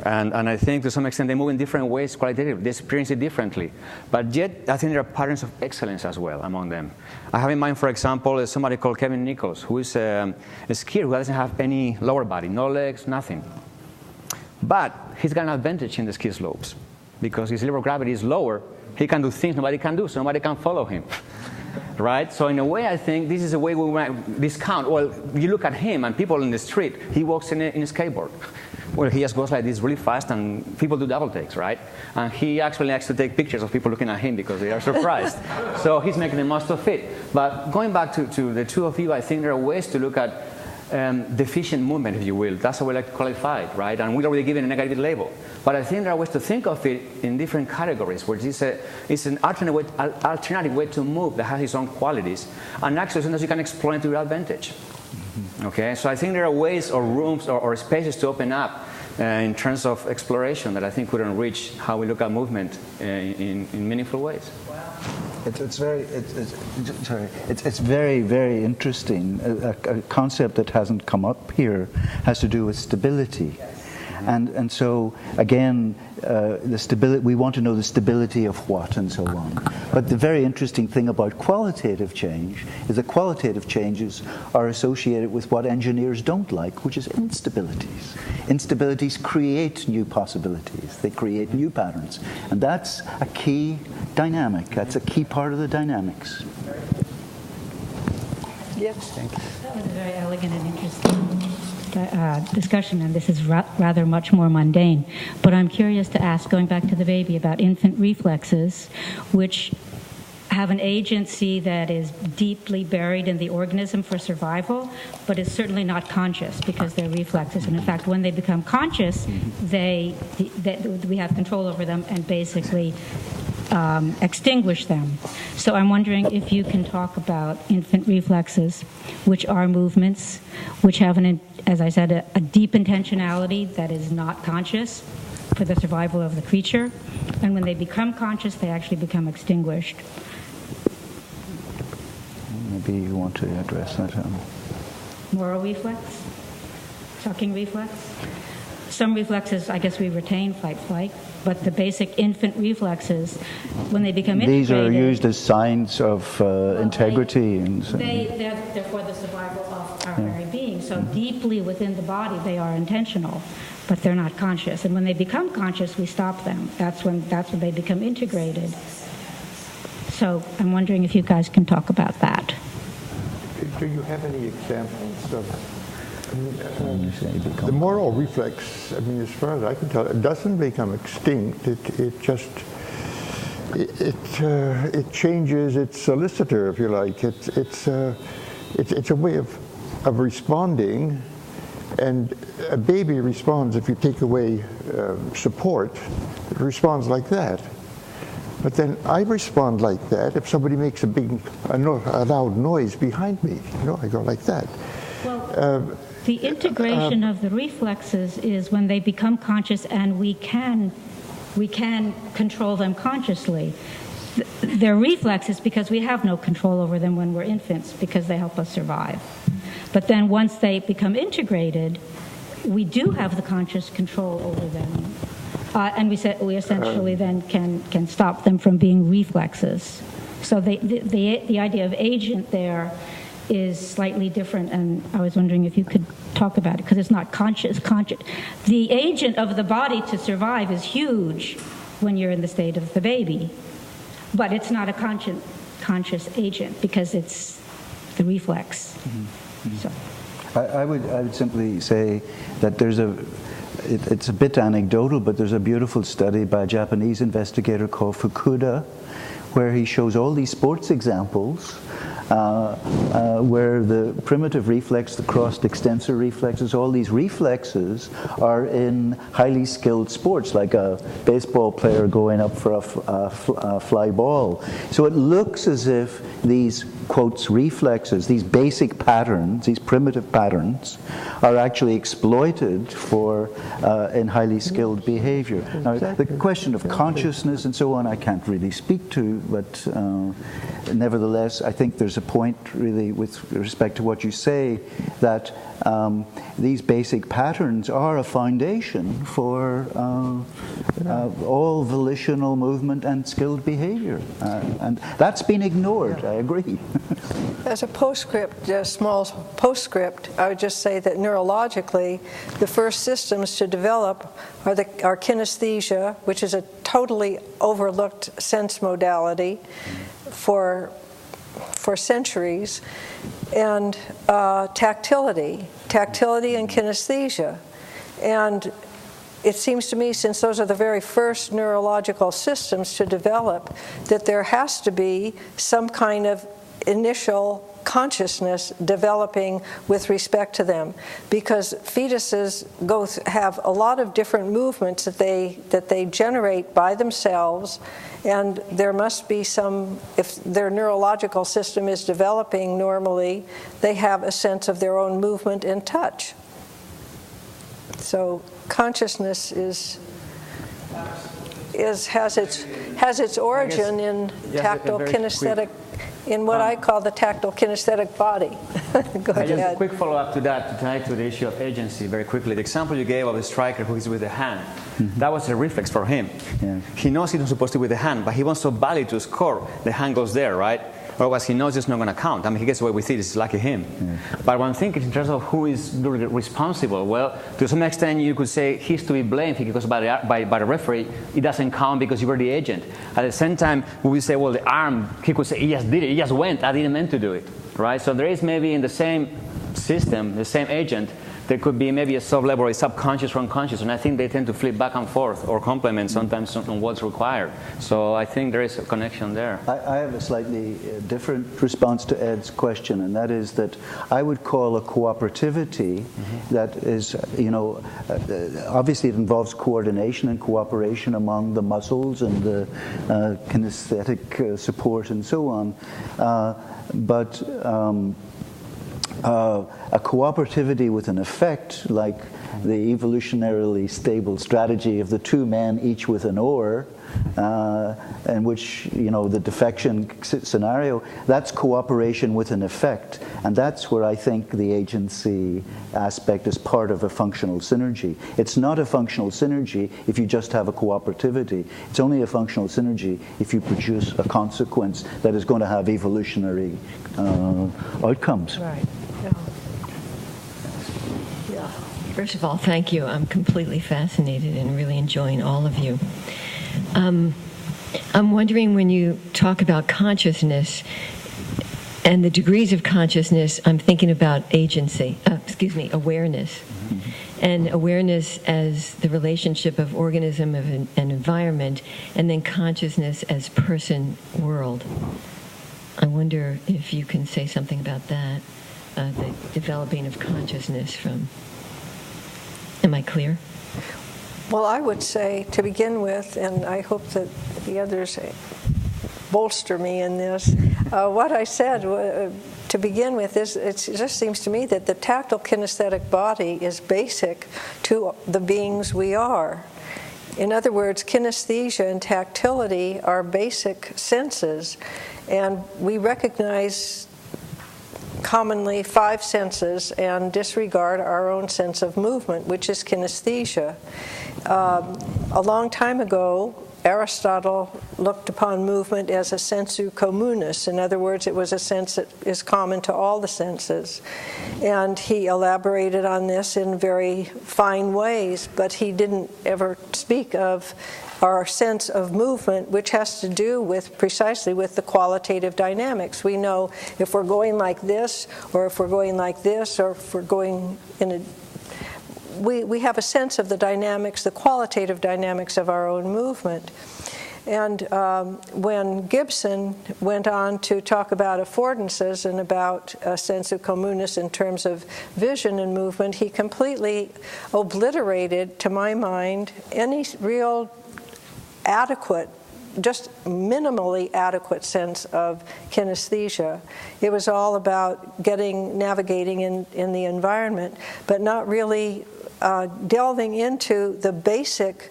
And I think to some extent they move in different ways qualitatively. They experience it differently. But yet, I think there are patterns of excellence as well among them. I have in mind, for example, somebody called Kevin Nichols, who is a skier who doesn't have any lower body, no legs, nothing. But he's got an advantage in the ski slopes. Because his center of gravity is lower, he can do things nobody can do, so nobody can follow him. Right? So in a way, I think this is a way we might discount. Well, you look at him and people in the street, he walks in a skateboard. Well, he just goes like this really fast, and people do double takes, right? And he actually likes to take pictures of people looking at him because they are surprised. So he's making the most of it. But going back to the two of you, I think there are ways to look at deficient movement, if you will. That's how we like to qualify it, right? And we're already given a negative label. But I think there are ways to think of it in different categories, where it's an alternative way to move that has its own qualities. And actually, sometimes you can exploit it to your advantage. Mm-hmm. Okay, so I think there are ways or rooms or spaces to open up in terms of exploration that I think would enrich how we look at movement in meaningful ways. It's very, very interesting. A concept that hasn't come up here has to do with stability. And so, again, the stability, we want to know the stability of what and so on. But the very interesting thing about qualitative change is that qualitative changes are associated with what engineers don't like, which is instabilities. Instabilities create new possibilities. They create new patterns. And that's a key dynamic. That's a key part of the dynamics. Yes. Thank you. That was a very elegant and interesting discussion, and this is rather much more mundane. But I'm curious to ask, going back to the baby, about infant reflexes, which have an agency that is deeply buried in the organism for survival, but is certainly not conscious because they're reflexes. And in fact, when they become conscious, we have control over them and basically extinguish them. So I'm wondering if you can talk about infant reflexes, which are movements, which have, as I said, a deep intentionality that is not conscious for the survival of the creature. And when they become conscious, they actually become extinguished. Maybe you want to address that. Moral reflex? Sucking reflex? Some reflexes, I guess we retain fight-flight, but the basic infant reflexes, when they become integrated... These are used as signs of integrity. They're for the survival of our very being. So deeply within the body, they are intentional, but they're not conscious. And when they become conscious, we stop them. That's when they become integrated. So I'm wondering if you guys can talk about that. Do you have any examples of... the moral reflex, I mean, as far as I can tell, it doesn't become extinct. It just changes its solicitor, if you like. It's a way of responding, and a baby responds if you take away support. It responds like that. But then I respond like that if somebody makes a loud noise behind me. You know, I go like that. Well, the integration of the reflexes is when they become conscious and we can control them consciously. They're reflexes because we have no control over them when we're infants because they help us survive. But then once they become integrated, we do have the conscious control over them. And we essentially then can stop them from being reflexes. So the idea of agent there is slightly different, and I was wondering if you could talk about it, because it's not conscious. The agent of the body to survive is huge when you're in the state of the baby, but it's not a conscious agent because it's the reflex. Mm-hmm. So. I would simply say that it's a bit anecdotal, but there's a beautiful study by a Japanese investigator called Fukuda, where he shows all these sports examples where the primitive reflex, the crossed extensor reflexes, all these reflexes are in highly skilled sports, like a baseball player going up for a fly ball. So it looks as if these, quotes, reflexes, these basic patterns, these primitive patterns, are actually exploited for in highly skilled behavior. Now, the question of consciousness and so on, I can't really speak to, but nevertheless, I think there's a point, really, with respect to what you say, that these basic patterns are a foundation for all volitional movement and skilled behavior. And that's been ignored, I agree. As a postscript, a small postscript, I would just say that neurologically, the first systems to develop are kinesthesia, which is a totally overlooked sense modality for centuries, and tactility and kinesthesia. And it seems to me, since those are the very first neurological systems to develop, that there has to be some kind of initial consciousness developing with respect to them, because fetuses have a lot of different movements that they generate by themselves, and there must be some, if their neurological system is developing normally, they have a sense of their own movement and touch. So consciousness has its origin in tactile kinesthetic, in what I call the tactile kinesthetic body. Go ahead. Just a quick follow-up to that, to tie to the issue of agency very quickly. The example you gave of the striker who is with the hand, that was a reflex for him. Yeah. He knows he's not supposed to be with the hand, but he wants so badly to score, the hand goes there, right? Otherwise, he knows it's not going to count. I mean, he gets away with it. It's lucky him. Yeah. But when thinking in terms of who is responsible, well, to some extent, you could say he's to be blamed because by the referee, it doesn't count because you were the agent. At the same time, we would say, well, the arm, he could say, he just did it. He just went. I didn't mean to do it, right? So there is maybe in the same system, the same agent, there could be maybe a sub-level or a subconscious or unconscious, and I think they tend to flip back and forth or complement sometimes on what's required. So I think there is a connection there. I have a slightly different response to Ed's question, and that is that I would call a cooperativity that is, obviously it involves coordination and cooperation among the muscles and the kinesthetic support and so on. But a cooperativity with an effect, like the evolutionarily stable strategy of the two men, each with an oar, in which, the defection scenario, that's cooperation with an effect. And that's where I think the agency aspect is part of a functional synergy. It's not a functional synergy if you just have a cooperativity. It's only a functional synergy if you produce a consequence that is going to have evolutionary outcomes. Right. Yeah. First of all, thank you. I'm completely fascinated and really enjoying all of you. I'm wondering, when you talk about consciousness and the degrees of consciousness, I'm thinking about awareness. And awareness as the relationship of organism and environment, and then consciousness as person-world. I wonder if you can say something about that, the developing of consciousness from... Am I clear? Well, I would say, to begin with, and I hope that the others bolster me in this, what I said to begin with is, it just seems to me that the tactile kinesthetic body is basic to the beings we are. In other words, kinesthesia and tactility are basic senses, and we recognize commonly 5 senses and disregard our own sense of movement, which is kinesthesia. A long time ago, Aristotle looked upon movement as a sensu communis. In other words, it was a sense that is common to all the senses. And he elaborated on this in very fine ways, but he didn't ever speak of our sense of movement, which has to do with precisely with the qualitative dynamics. We know if we're going like this, or if we're going like this, or if we're going in a... We have a sense of the dynamics, the qualitative dynamics of our own movement. And when Gibson went on to talk about affordances and about sensu communis in terms of vision and movement, he completely obliterated, to my mind, any real adequate, just minimally adequate sense of kinesthesia. It was all about navigating in the environment, but not really delving into the basic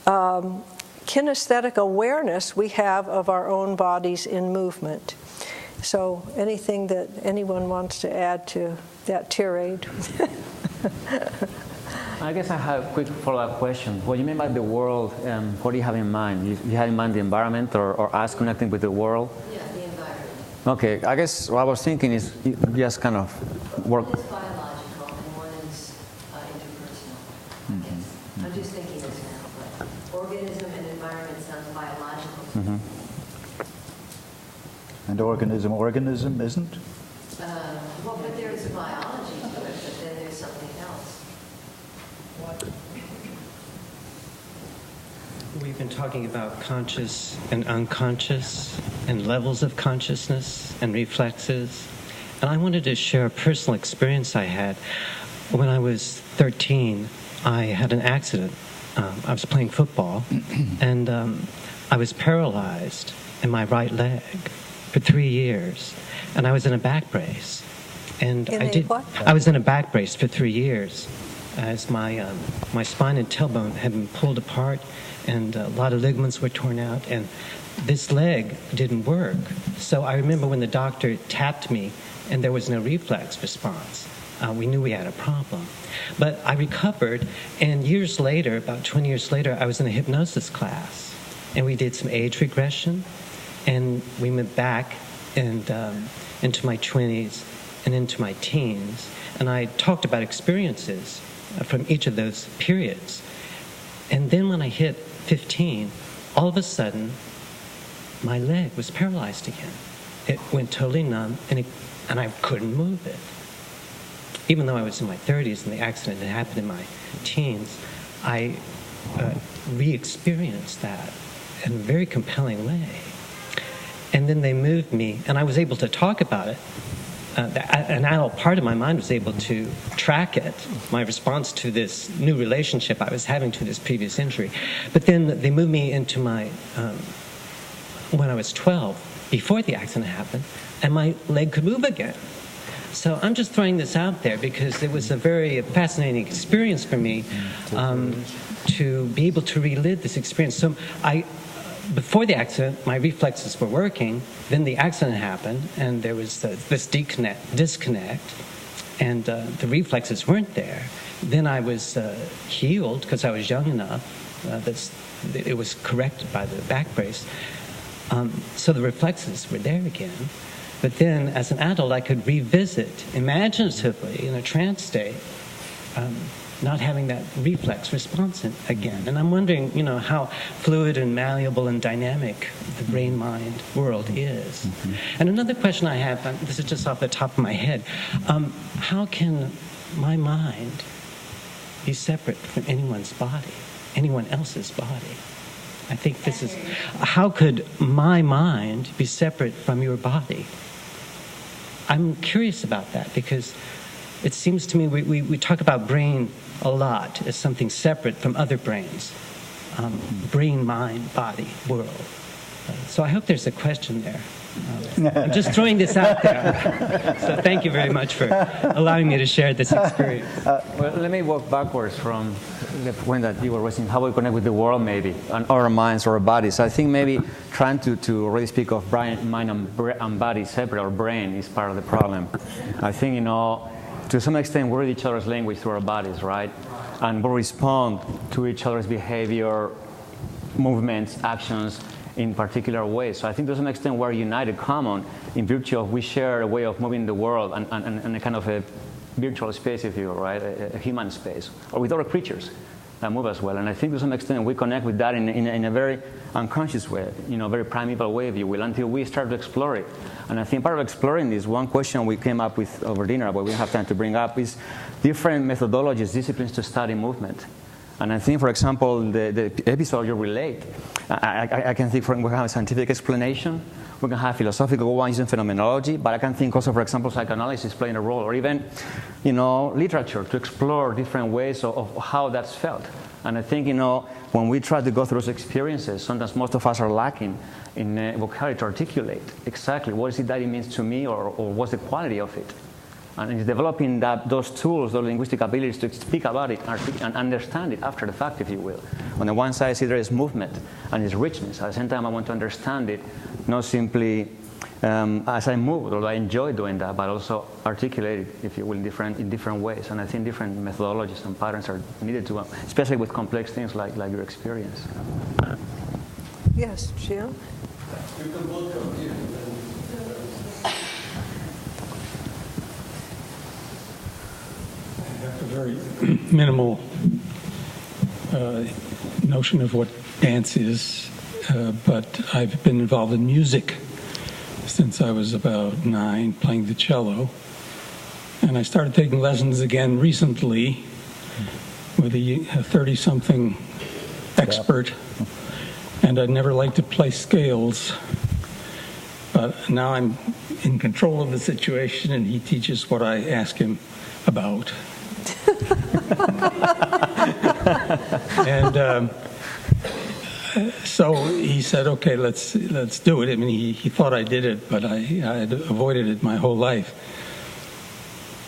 kinesthetic awareness we have of our own bodies in movement. So anything that anyone wants to add to that tirade? I guess I have a quick follow-up question. What do you mean by the world? What do you have in mind? You have in mind the environment, or us connecting with the world? Yeah, the environment. Okay, I guess what I was thinking is just kind of work. One is biological and one is interpersonal. Yes. I'm just thinking this now, but organism and environment sounds biological. And organism isn't? Well, but there is a biology to it, but then there's something else. We've been talking about conscious and unconscious and levels of consciousness and reflexes. And I wanted to share a personal experience I had. When I was 13, I had an accident. I was playing football, and I was paralyzed in my right leg for 3 years, and I was in a back brace. And I was in a back brace for 3 years, as my spine and tailbone had been pulled apart, and a lot of ligaments were torn out, and this leg didn't work. So I remember when the doctor tapped me, and there was no reflex response. We knew we had a problem. But I recovered, and years later, about 20 years later, I was in a hypnosis class, and we did some age regression, and we went back and into my 20s and into my teens, and I talked about experiences from each of those periods. And then when I hit 15, all of a sudden, my leg was paralyzed again. It went totally numb, and I couldn't move it. Even though I was in my 30s and the accident had happened in my teens, I re-experienced that in a very compelling way. And then they moved me, and I was able to talk about it. An adult part of my mind was able to track it, my response to this new relationship I was having to this previous injury. But then they moved me into my, when I was 12, before the accident happened, and my leg could move again. So I'm just throwing this out there because it was a very fascinating experience for me to be able to relive this experience. So before the accident, my reflexes were working. Then the accident happened, and there was this disconnect, and the reflexes weren't there. Then I was healed because I was young enough. It was corrected by the back brace. So the reflexes were there again. But then, as an adult, I could revisit imaginatively in a trance state, not having that reflex response again. And I'm wondering, how fluid and malleable and dynamic the brain-mind world is. Mm-hmm. And another question I have, this is just off the top of my head, how can my mind be separate from anyone's body, anyone else's body? I think this is, how could my mind be separate from your body? I'm curious about that because it seems to me we talk about brain a lot as something separate from other brains, brain, mind, body, world. So I hope there's a question there. I'm just throwing this out there. So thank you very much for allowing me to share this experience. Well, let me walk backwards from the point that you were raising, how we connect with the world maybe, and our minds or our bodies. I think maybe trying to really speak of brain, mind and body separate, or brain, is part of the problem. I think, to some extent we read each other's language through our bodies, right? And we respond to each other's behavior, movements, actions, in particular ways. So I think to some extent we're united, common, in virtue of we share a way of moving the world and a kind of a virtual space, if you will, right? A human space, or with other creatures that move as well. And I think to some extent we connect with that in a very unconscious way, very primeval way, if you will, until we start to explore it. And I think part of exploring this, one question we came up with over dinner, but we don't have time to bring up, is different methodologies, disciplines to study movement. And I think, for example, the episode you relate, I can think we can have a scientific explanation, we can have philosophical one using phenomenology, but I can think also, for example, psychoanalysis playing a role, or even, literature to explore different ways of how that's felt. And I think, when we try to go through those experiences, sometimes most of us are lacking in vocabulary to articulate exactly what is it that it means to me, or what's the quality of it. And it's developing those tools, those linguistic abilities to speak about it and understand it after the fact, if you will. On the one side, I see there is movement and its richness. At the same time, I want to understand it, not simply as I move, although I enjoy doing that, but also articulate it, if you will, in different ways. And I think different methodologies and patterns are needed to, especially with complex things like your experience. Yes, Jim? You can both come here. A very minimal notion of what dance is, but I've been involved in music since I was about 9, playing the cello. And I started taking lessons again recently with a 30-something expert. And I'd never liked to play scales. But now I'm in control of the situation, and he teaches what I ask him about. And so he said, "Okay, let's do it." I mean, he thought I did it, but I had avoided it my whole life.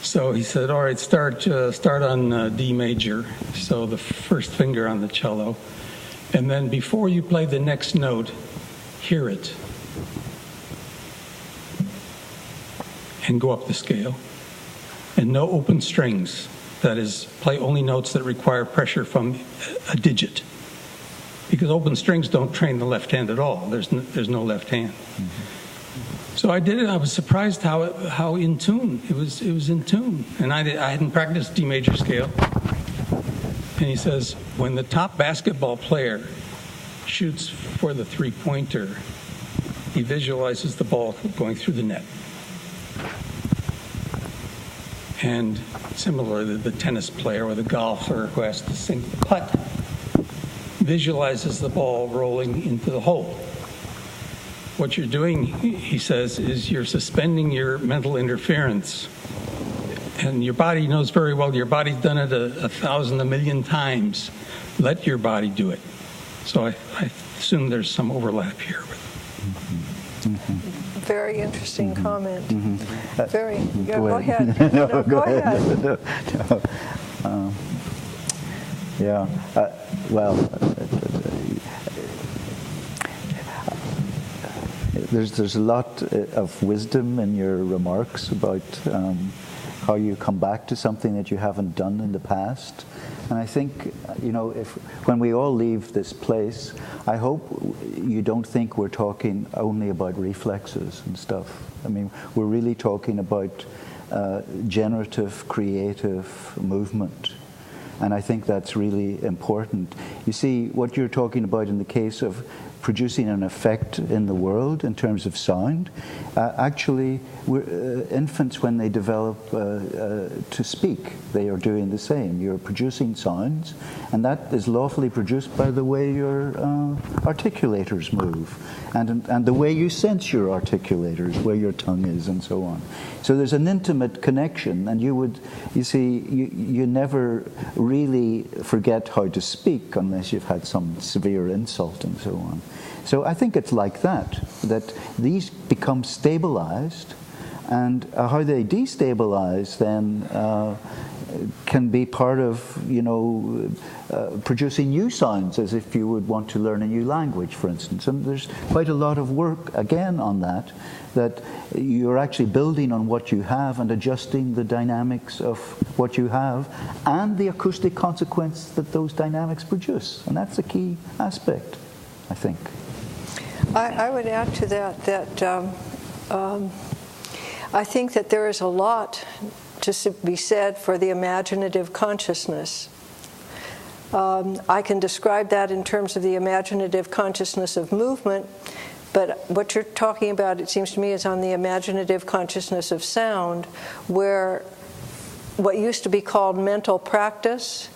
So he said, "All right, start on D major." So the first finger on the cello, and then before you play the next note, hear it, and go up the scale. And no open strings. That is, play only notes that require pressure from a digit. Because open strings don't train the left hand at all. There's no left hand. Mm-hmm. So I did it. I was surprised how in tune it was. It was in tune, and I hadn't practiced D major scale. And he says, when the top basketball player shoots for the three-pointer, he visualizes the ball going through the net. And similarly, the tennis player or the golfer who has to sink the putt visualizes the ball rolling into the hole. What you're doing, he says, is you're suspending your mental interference. And your body knows very well, your body's done it 1,000, 1,000,000 times. Let your body do it. So I assume there's some overlap here. Very interesting comment. Very. Go ahead. No, go ahead. Yeah. Well, there's a lot of wisdom in your remarks about how you come back to something that you haven't done in the past. And I think, when we all leave this place, I hope you don't think we're talking only about reflexes and stuff. I mean, we're really talking about generative, creative movement. And I think that's really important. You see, what you're talking about in the case of producing an effect in the world in terms of sound, actually, infants, when they develop to speak, they are doing the same. You're producing sounds, and that is lawfully produced by the way your articulators move, and the way you sense your articulators, where your tongue is, and so on. So there's an intimate connection, and you never really forget how to speak unless you've had some severe insult and so on. So I think it's like that these become stabilized, and how they destabilize then can be part of, producing new sounds, as if you would want to learn a new language, for instance. And there's quite a lot of work, again, on that you're actually building on what you have and adjusting the dynamics of what you have and the acoustic consequence that those dynamics produce. And that's a key aspect, I think. I would add to that I think that there is a lot to be said for the imaginative consciousness. I can describe that in terms of the imaginative consciousness of movement, but what you're talking about, it seems to me, is on the imaginative consciousness of sound, where what used to be called mental practice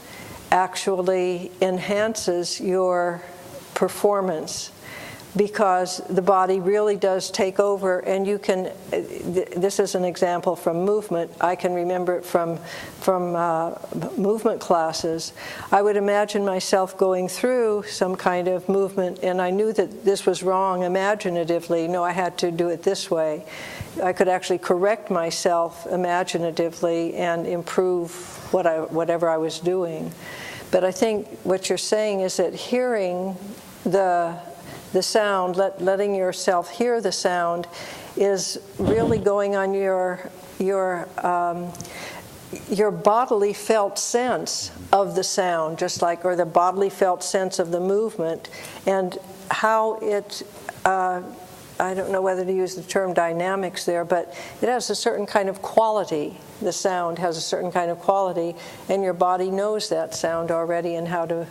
actually enhances your performance, because the body really does take over, and you can, this is an example from movement. I can remember it from movement classes. I would imagine myself going through some kind of movement, and I knew that this was wrong imaginatively. No, I had to do it this way. I could actually correct myself imaginatively and improve whatever I was doing. But I think what you're saying is that hearing the sound, letting yourself hear the sound, is really going on your bodily felt sense of the sound, just like, or the bodily felt sense of the movement, and how it, I don't know whether to use the term dynamics there, but it has a certain kind of quality. The sound has a certain kind of quality, and your body knows that sound already, and how to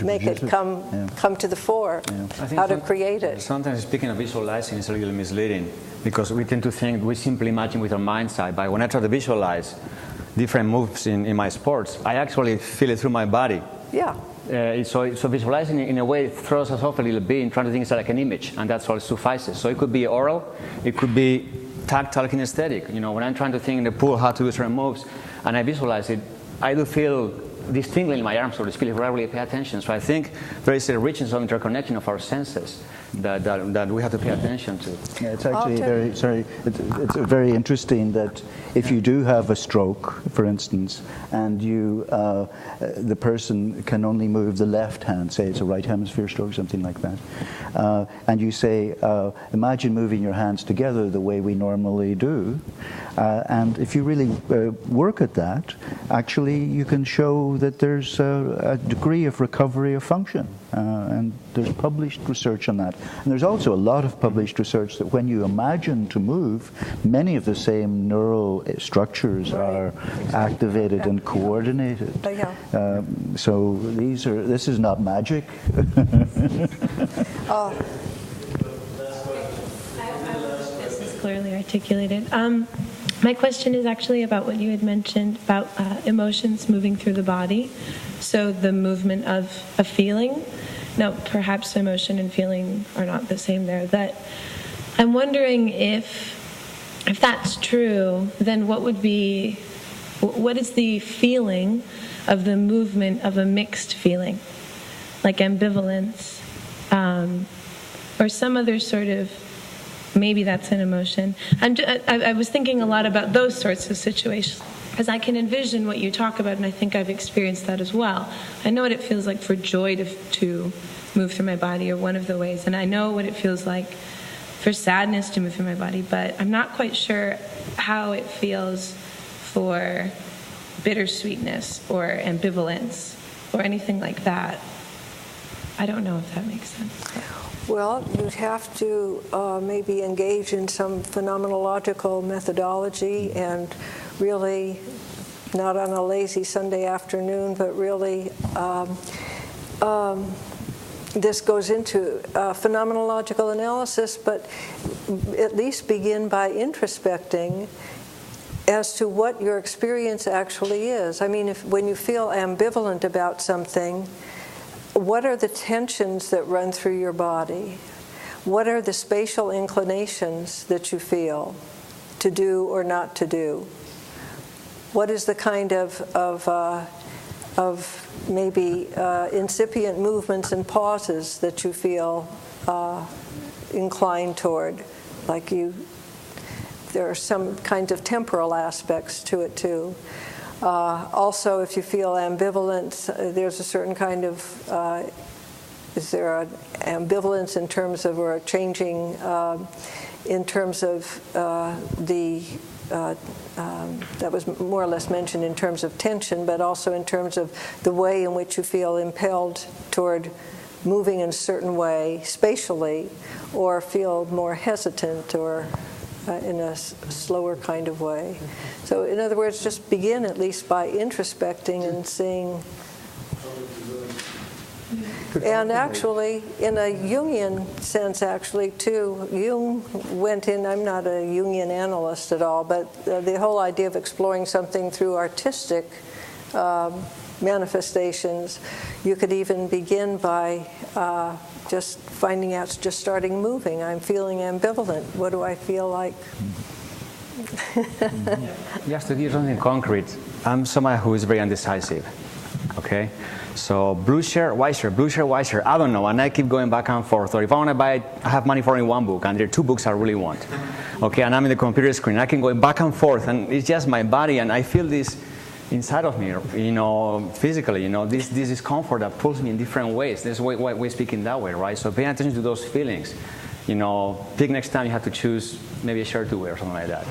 make it come to the fore, how to create it. Sometimes speaking of visualizing is a little misleading, because we tend to think we simply imagine with our mind's eye, but when I try to visualize different moves in my sports, I actually feel it through my body. Yeah. So visualizing in a way throws us off a little bit in trying to think it's like an image, and that's all suffices. So it could be oral, it could be tactile kinesthetic. When I'm trying to think in the pool how to do certain moves, and I visualize it, I do feel this tingling in my arms, so to speak, if I really pay attention. So I think there is a richness of interconnection of our senses that we have to pay attention to. Yeah, it's actually it's very interesting that if you do have a stroke, for instance, and the person can only move the left hand, say it's a right hemisphere stroke, something like that, and you say, imagine moving your hands together the way we normally do, and if you really work at that, actually you can show that there's a degree of recovery of function, and there's published research on that. And there's also a lot of published research that when you imagine to move, many of the same neural structures are activated and coordinated. So this is not magic. This is clearly articulated. My question is actually about what you had mentioned about emotions moving through the body. So the movement of a feeling. Now, perhaps emotion and feeling are not the same there. That I'm wondering if that's true, then what is the feeling of the movement of a mixed feeling, like ambivalence, or some other sort of, maybe that's an emotion. I was thinking a lot about those sorts of situations, because I can envision what you talk about, and I think I've experienced that as well. I know what it feels like for joy to move through my body, or one of the ways, and I know what it feels like for sadness to move through my body, but I'm not quite sure how it feels for bittersweetness or ambivalence or anything like that. I don't know if that makes sense. Well, you'd have to maybe engage in some phenomenological methodology and really, not on a lazy Sunday afternoon, but really this goes into phenomenological analysis, but at least begin by introspecting as to what your experience actually is. I mean, when you feel ambivalent about something, what are the tensions that run through your body? What are the spatial inclinations that you feel to do or not to do? What is the kind of maybe incipient movements and pauses that you feel inclined toward? Like there are some kinds of temporal aspects to it too. Also, if you feel ambivalent, there's a certain kind of, is there an ambivalence in terms of, or a changing in terms of that was more or less mentioned in terms of tension, but also in terms of the way in which you feel impelled toward moving in a certain way spatially, or feel more hesitant or in a slower kind of way. So in other words, just begin at least by introspecting and seeing. And actually, in a Jungian sense, actually, too, Jung went in, I'm not a Jungian analyst at all, but the whole idea of exploring something through artistic manifestations, you could even begin by just finding out, just starting moving. I'm feeling ambivalent. What do I feel like? Just to give something concrete, I'm somebody who is very undecisive, okay? So blue shirt, white shirt, blue shirt, white shirt, I don't know, and I keep going back and forth. Or if I want to buy it, I have money for only one book, and there are two books I really want, okay? And I'm in the computer screen, I can go back and forth, and it's just my body, and I feel this inside of me, physically, this discomfort that pulls me in different ways. That's why we're speaking that way, right? So paying attention to those feelings. Pick next time you have to choose maybe a shirt to wear or something like that,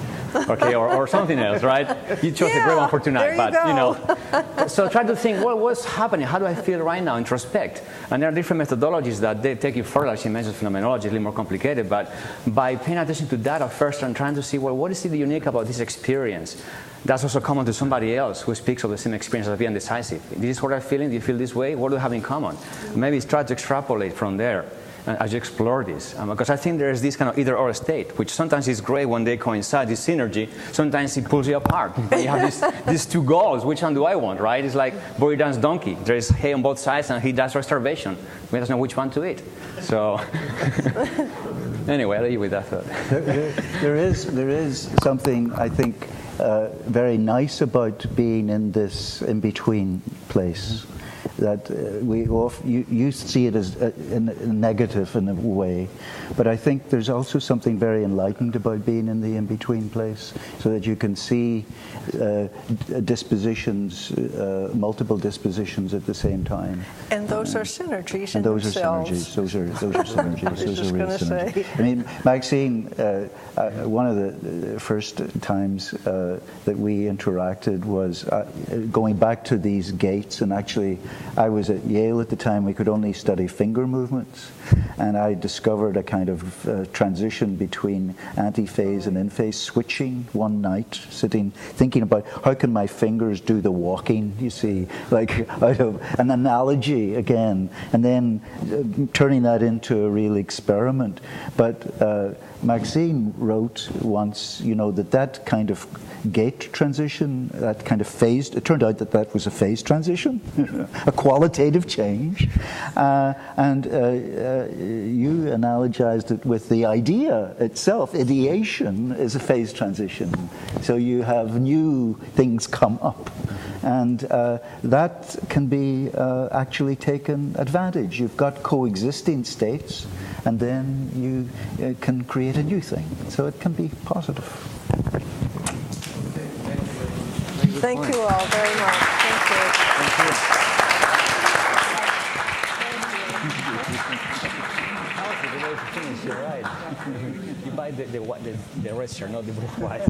okay, or something else, right? You chose a great one for tonight, but so try to think, well, what's happening? How do I feel right now? Introspect, and there are different methodologies that they take you further. Like she mentioned, phenomenology is a little more complicated, but by paying attention to that at first and trying to see, well, what is it unique about this experience? That's also common to somebody else who speaks of the same experience as being indecisive. This is what I'm feeling. Do you feel this way? What do we have in common? Maybe try to extrapolate from there. as you explore this. Because I think there is this kind of either-or state, which sometimes is great when they coincide, this synergy. Sometimes it pulls you apart. You have these two goals. Which one do I want, right? It's like boy dance donkey. There is hay on both sides, and he does starvation. We don't know which one to eat. So anyway, I'll leave you with that thought. There is something, I think, very nice about being in this in-between place. That you see it as a negative in a way, but I think there's also something very enlightened about being in the in-between place, so that you can see dispositions, multiple dispositions at the same time. And those are synergies in themselves. Those are synergies. I was Those just are real going to synergies. say. I mean, Maxine, one of the first times that we interacted was going back to these gates, and actually I was at Yale at the time. We could only study finger movements, and I discovered a kind of transition between antiphase and in-phase switching one night, thinking about how can my fingers do the walking, you see, like out of an analogy again, and then turning that into a real experiment. But Maxine wrote once, that kind of gate transition, that kind of phase, it turned out that was a phase transition, a qualitative change. And you analogized it with the idea itself. Ideation is a phase transition. So you have new things come up. And that can be actually taken advantage. You've got coexisting states, and then you can create a new thing. So it can be positive. Thank you all very much. Thank you. You're right. You buy the restaurant, not the white.